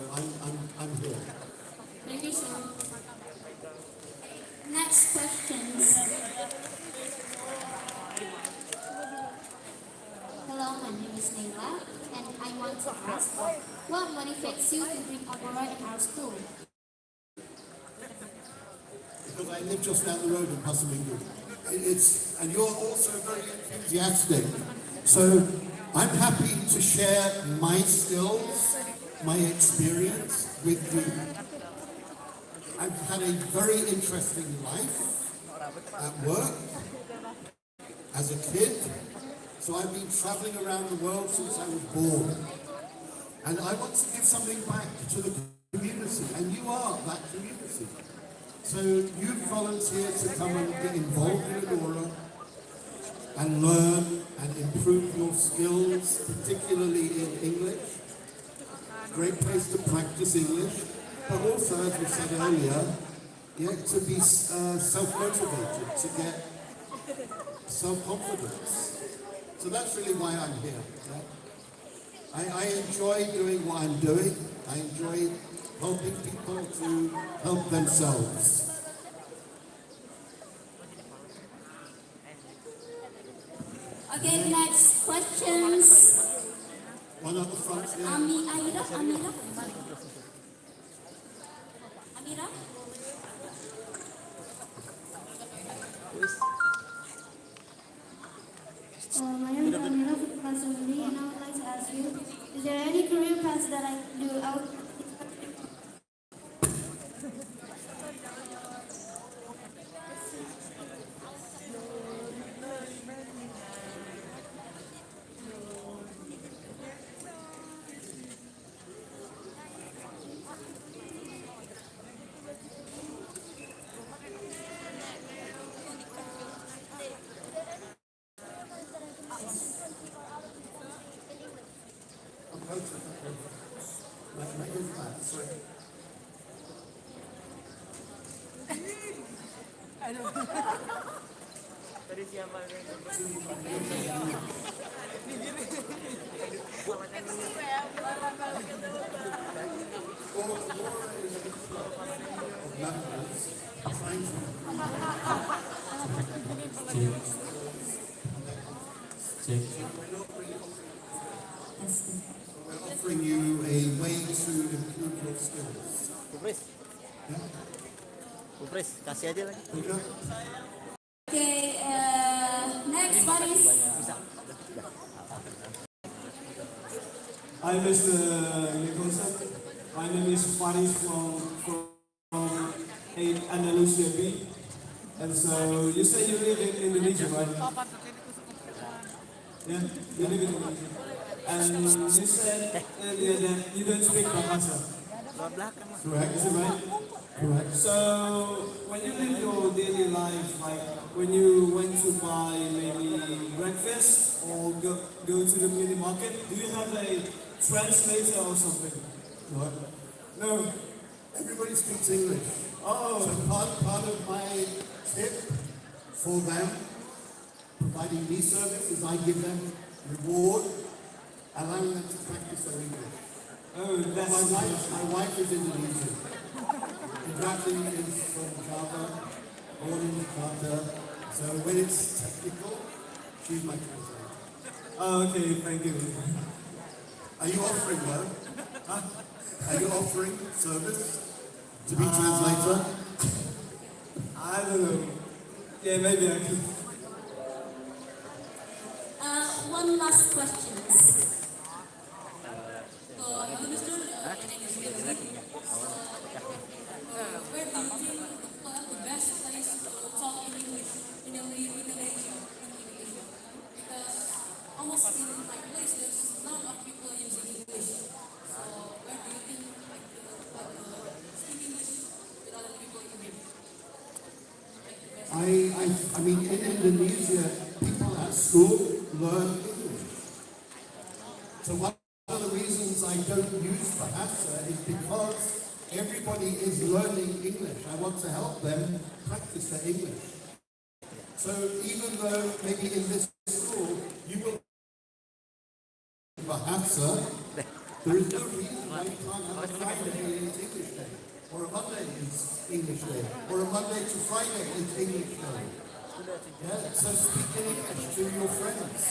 S9: I'm here.
S1: Thank you, sir.
S8: Next questions. Hello, my name is Neila, and I want to ask, what motivates you to bring Agora in our school?
S9: Because I live just down the road in Pasamingo. And you're also very enthusiastic. So I'm happy to share my skills, my experience with you. I've had a very interesting life at work, as a kid. So I've been traveling around the world since I was born. And I want to give something back to the community, and you are that community. So you volunteered to come and get involved in Agora and learn and improve your skills, particularly in English. Great place to practice English, but also, as we said earlier, to be self-motivated, to get self-confidence. So that's really why I'm here. Yeah? I enjoy doing what I'm doing. I enjoy helping people to help themselves.
S8: Okay, next questions.
S9: One at the front here.
S8: Amira? Amira?
S4: My name is Amira from class 7D, and I would like to ask you, is there any career paths that I can do out?
S9: We're offering you a way to improve your skills.
S6: Kupris. Kupris, kasih aja lagi.
S8: Okay, next one is
S12: Hi, Mr. Nicholson. My name is Faris from Andalusia B. And so you say you live in Indonesia, right? Yeah, you live in Indonesia. And you said earlier that you don't speak bahasa. Correct, is it right? Correct. So when you live your daily life, like when you went to buy maybe breakfast or go to the mini market, do you have a translator or something?
S9: What?
S12: No.
S9: Everybody speaks English.
S12: Oh.
S9: So part of my tip for them, providing me service, is I give them reward, allowing them to practice their English.
S12: Oh, that's
S9: my wife is Indonesian. Exactly is from Java, born in Jakarta. So when it's technical, she's my translator.
S12: Oh, okay, thank you.
S9: Are you offering her? Huh? Are you offering service to be translator?
S12: I don't know. Yeah, maybe I could.
S8: one last question.
S1: Where do you think the best place to talk in English in Indonesia? Because almost in my place there's not enough people using English. So where do you think speak English with other people in English?
S9: I mean, in Indonesia, people at school learn English. So one of the reasons I don't use bahasa is because everybody is learning English. I want to help them practice their English. So even though maybe in this school you will bahasa, there is no reason why you can't have a Friday is English day, or a Monday is English day, or a Monday to Friday is English day. Yeah, so speak in English to your friends.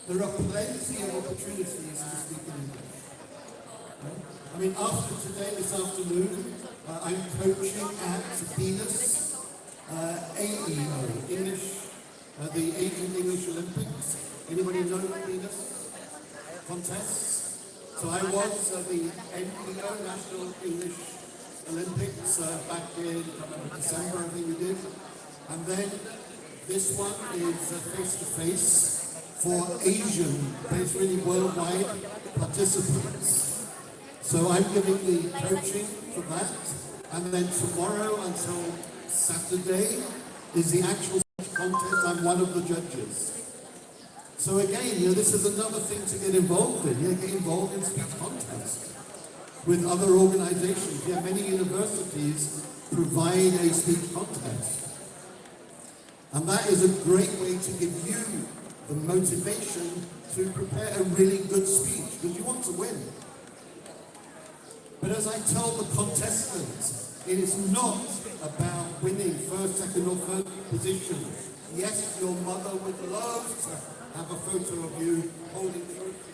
S9: There are plenty of opportunities to speak in English. I mean, after today, this afternoon, I'm coaching at Venus AEO, English, the Asian English Olympics. Anybody know Venus contests? So I was the NEO, National English Olympics, back in December, I think we did. And then this one is face-to-face for Asian, but it's really worldwide participants. So I'm giving the coaching for that, and then tomorrow until Saturday is the actual contest. I'm one of the judges. So again, this is another thing to get involved in. Get involved in speech contests with other organizations. Many universities provide a speech contest. And that is a great way to give you the motivation to prepare a really good speech, because you want to win. But as I tell the contestants, it is not about winning first, second, or third position. Yes, your mother would love to have a photo of you holding the trophy.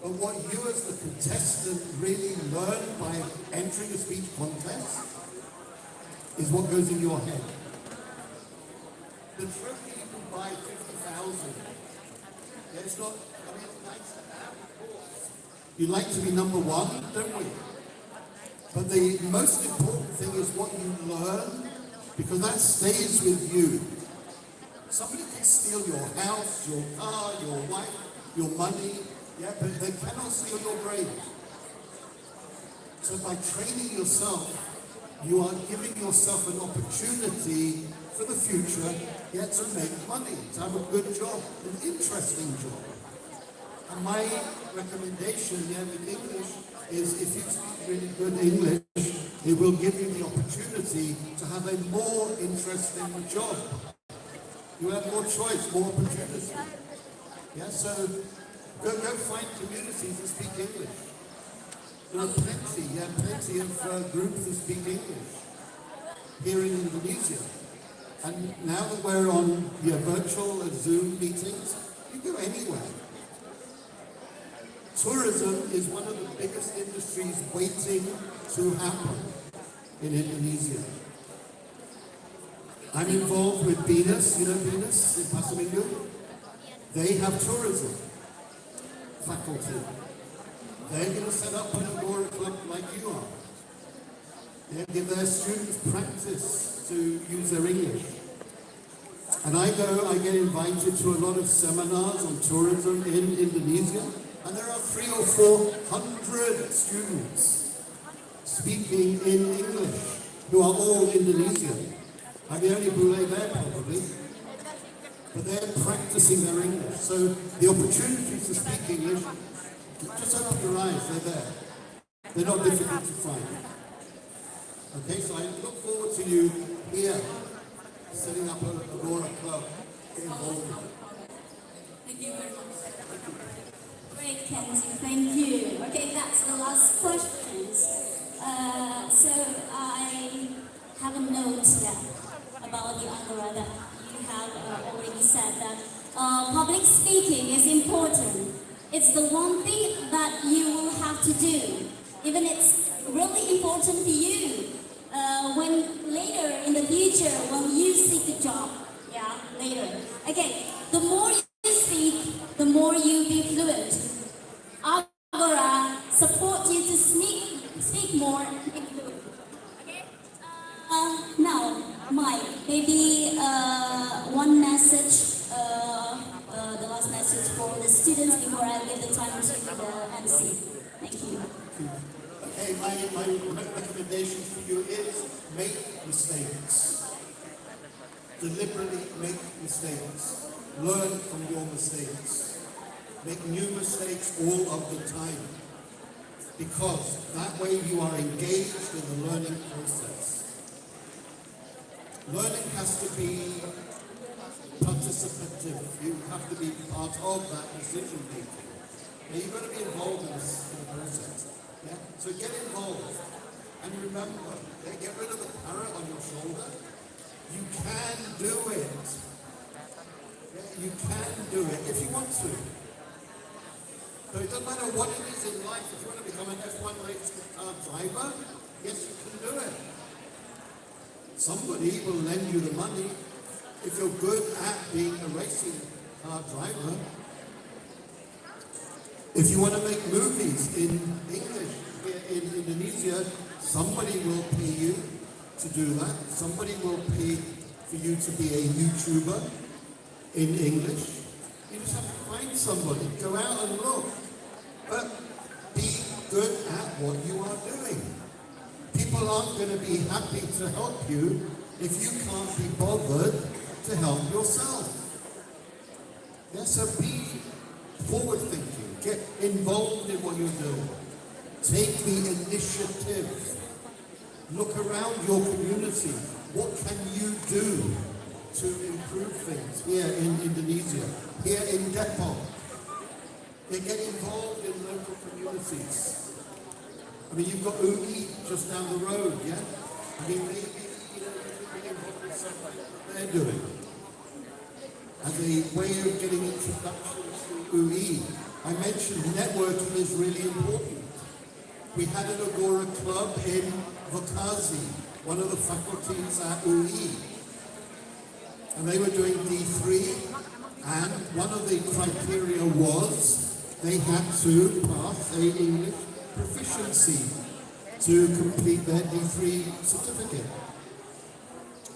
S9: But what you as the contestant really learn by entering a speech contest is what goes in your head. The trophy you can buy 50,000. It's not, it's nice to have, of course. You like to be number one, don't we? But the most important thing is what you learn, because that stays with you. Somebody can steal your house, your car, your wife, your money, but they cannot steal your brain. So by training yourself, you are giving yourself an opportunity for the future, to make money, to have a good job, an interesting job. And my recommendation in English is if you speak really good English, it will give you the opportunity to have a more interesting job. You have more choice, more opportunity. Yeah, so go find communities that speak English. There are plenty of groups that speak English here in Indonesia. And now that we're on virtual Zoom meetings, you go anywhere. Tourism is one of the biggest industries waiting to happen in Indonesia. I'm involved with Venus, you know Venus in Pasamingo? They have tourism faculty. They're going to set up an Agora club like you are. They give their students practice to use their English. And I get invited to a lot of seminars on tourism in Indonesia, and there are 300 or 400 students speaking in English who are all Indonesian. I'm the only Bule there probably, but they're practicing their English. So the opportunities to speak English, just open your eyes, they're there. They're not difficult to find. Okay, so I look forward to you here, setting up an Agora club involved.
S8: Thank you very much. Great, Kenzie, thank you. Okay, that's the last questions. So I have a note about the Agora that you have already said that public speaking is important. It's the one thing that you will have to do. Even it's really important for you when later in the future when you seek a job. Yeah, later. Okay, the more you speak, the more you be fluent. Agora support you to speak more. Okay. Now, Mike, maybe one message. The last message for the students before I give the time to the MC. Thank you.
S9: Okay, my recommendation for you is make mistakes. Deliberately make mistakes. Learn from your mistakes. Make new mistakes all of the time. Because that way you are engaged in the learning process. Learning has to be participative. You have to be part of that decision making. Now you've got to be involved in the process. Yeah? So get involved. And remember, get rid of the parrot on your shoulder. You can do it. Yeah, you can do it if you want to. So it doesn't matter what it is in life. If you want to become an F1 race car driver, yes, you can do it. Somebody will lend you the money. If you're good at being a racing car driver, if you want to make movies in English here in Indonesia, somebody will pay you to do that. Somebody will pay for you to be a YouTuber in English. You just have to find somebody, go out and look, but be good at what you are doing. People aren't going to be happy to help you if you can't be bothered to help yourself. Yeah, so be forward thinking, get involved in what you're doing. Take the initiative. Look around your community. What can you do to improve things here in Indonesia, here in Depok? Get involved in local communities. I mean, you've got UI just down the road, yeah? I mean, maybe, you be involved in something they're doing. As a way of getting introduction to UI, I mentioned networking is really important. We had an Agora club in Vakazi, one of the faculties at UI. And they were doing D3, and one of the criteria was they had to pass a English proficiency to complete their D3 certificate.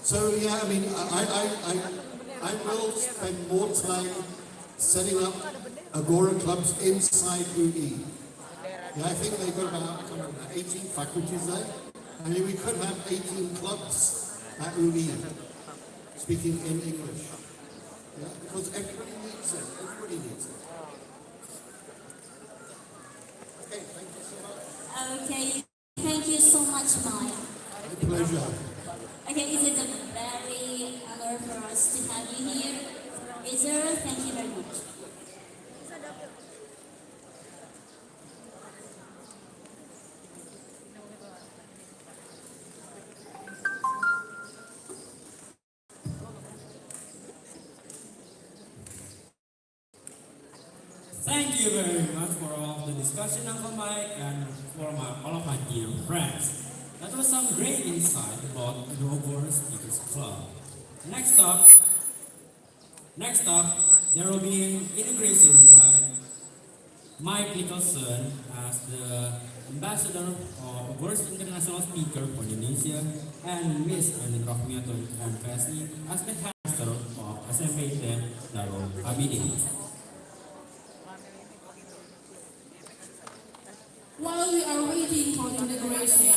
S9: So yeah, I mean, I will spend more time setting up Agora clubs inside UI. Yeah, I think they've got about 18 faculties there. I mean, we could have 18 clubs at UI speaking in English. Yeah, because everybody needs it. Everybody needs it. Okay, thank you so much.
S8: Okay, thank you so much, Maya.
S9: My pleasure.
S8: Okay, it is a very honor for us privilege to have you here. Israel, thank you very much.
S2: Thank you very much for all of the discussion, Uncle Mike, and for all of my dear friends. That was some great insight about the Agora Speakers Club. Next up, there will be an integration by Mike Nicholson as the ambassador of Agora International Speaker for Indonesia, and Miss Anin Rohmiatun MPSI as the headmaster of SMPIT Darul Abidin.
S1: While we are waiting for the integration,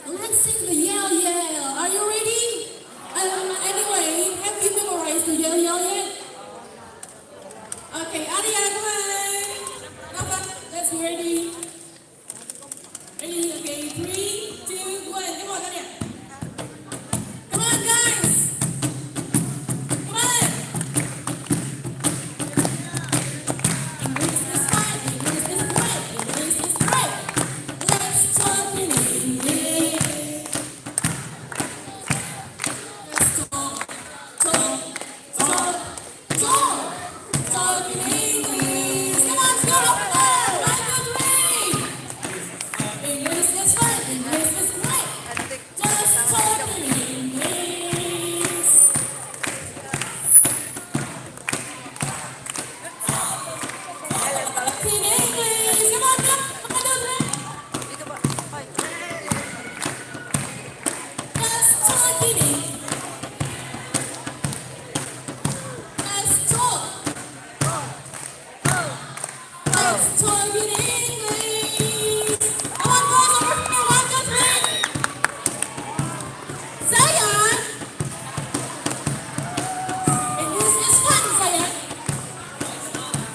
S1: let's sing the yell yell. Are you ready? Anyway, have you memorized the yell yell yet? Okay, Arya, come on. Rafa, let's be ready. Ready? Okay, 3, 2, 1. Come on, Arya. Come on, guys. Come on. English is fun. English is great. English is great. Let's talk in English. Let's talk, talk in English. Come on, go. 1, 2, 3. English is fun. English is great. Just talk in English. Talk in English. Come on, go. 1, 2, 3. Just talk in English. Let's talk. Let's talk in English. Come on, boys, over here. 1, 2, 3. Sayang. English is fun, sayang.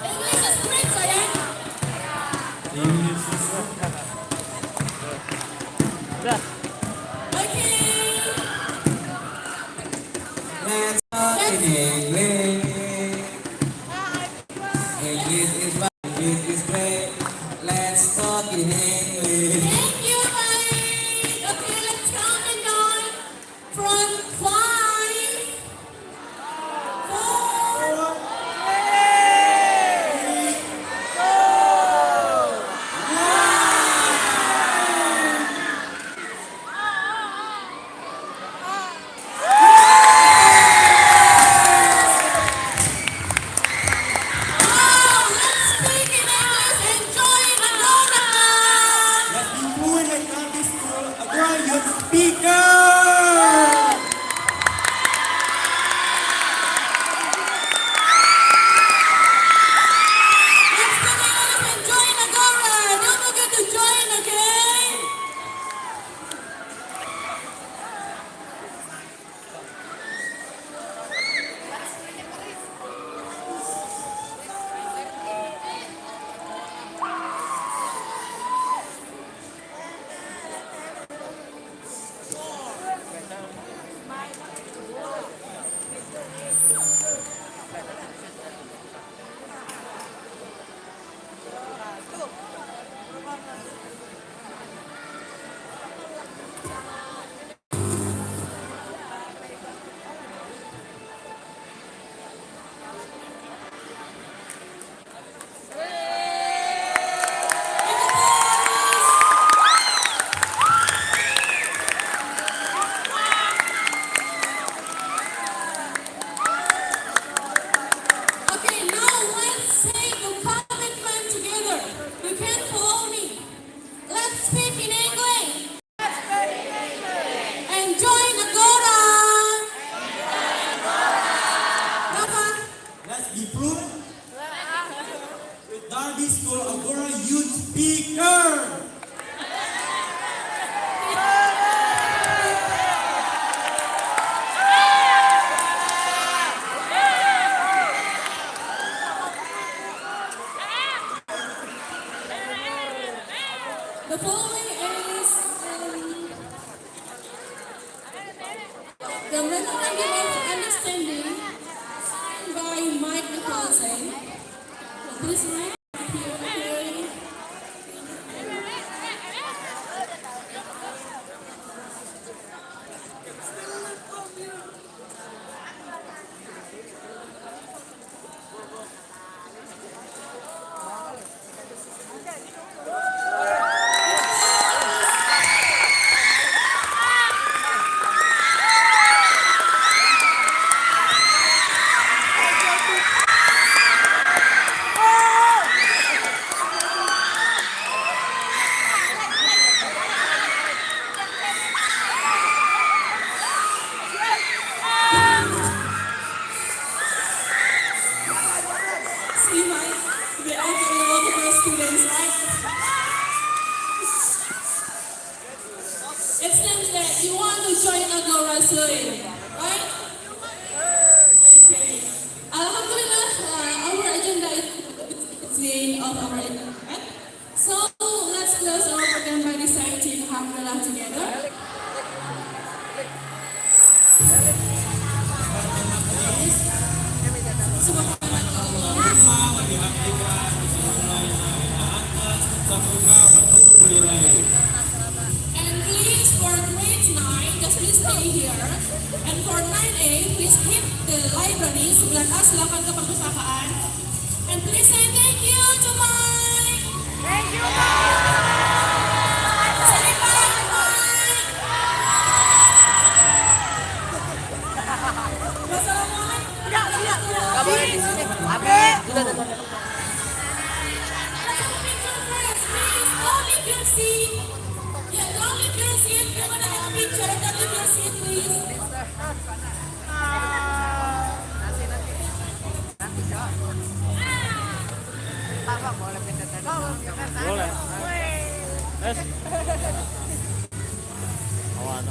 S1: English is great, sayang. Okay.
S15: Let's talk in English. English is fun. English is great. Let's talk in English.
S1: Thank you, Mike. Okay, let's count it down from 5, 4, let's speak in English and join Agora.
S12: Let's be fluent at Darbi School, Agora Youth Speaker!
S1: Let's speak English and join Agora. Don't forget to join, okay? Okay, now let's say the commitment together. You can follow me. Let's speak in English. And join Agora. Rafa,
S12: Let's be fluent with Darbi School, Agora Youth Speaker!
S1: the following is The memorandum of understanding signed by Mike Nicholson. Please read here. See, Mike, we are multiple students, right? It seems that you want to join Agora soon, right? Okay. Alhamdulillah, our agenda is the end of our event. So let's close our program by reciting Alhamdulillah together. And please, for grade 9, just please stay here. And for 9A, please hit the library. 9A, silakan ke perpustakaan. And please say thank you to Mike. Thank you, Mike. Say bye, Mike. Wassalamualaikum.
S6: Nggak boleh di sini. Abe, sudah.
S1: Don't leave your seat. Yeah, don't leave your seat. We're gonna have a picture. Don't leave your seat, please.
S11: Boleh. Yes. Awan.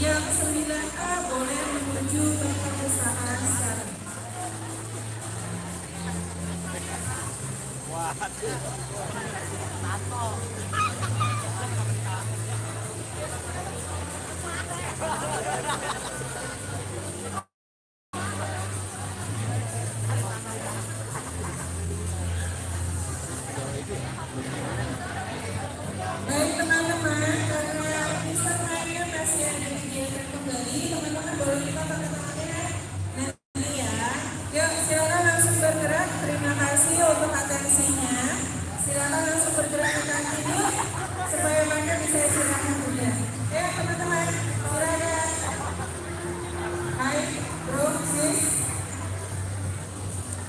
S5: Yang 9A boleh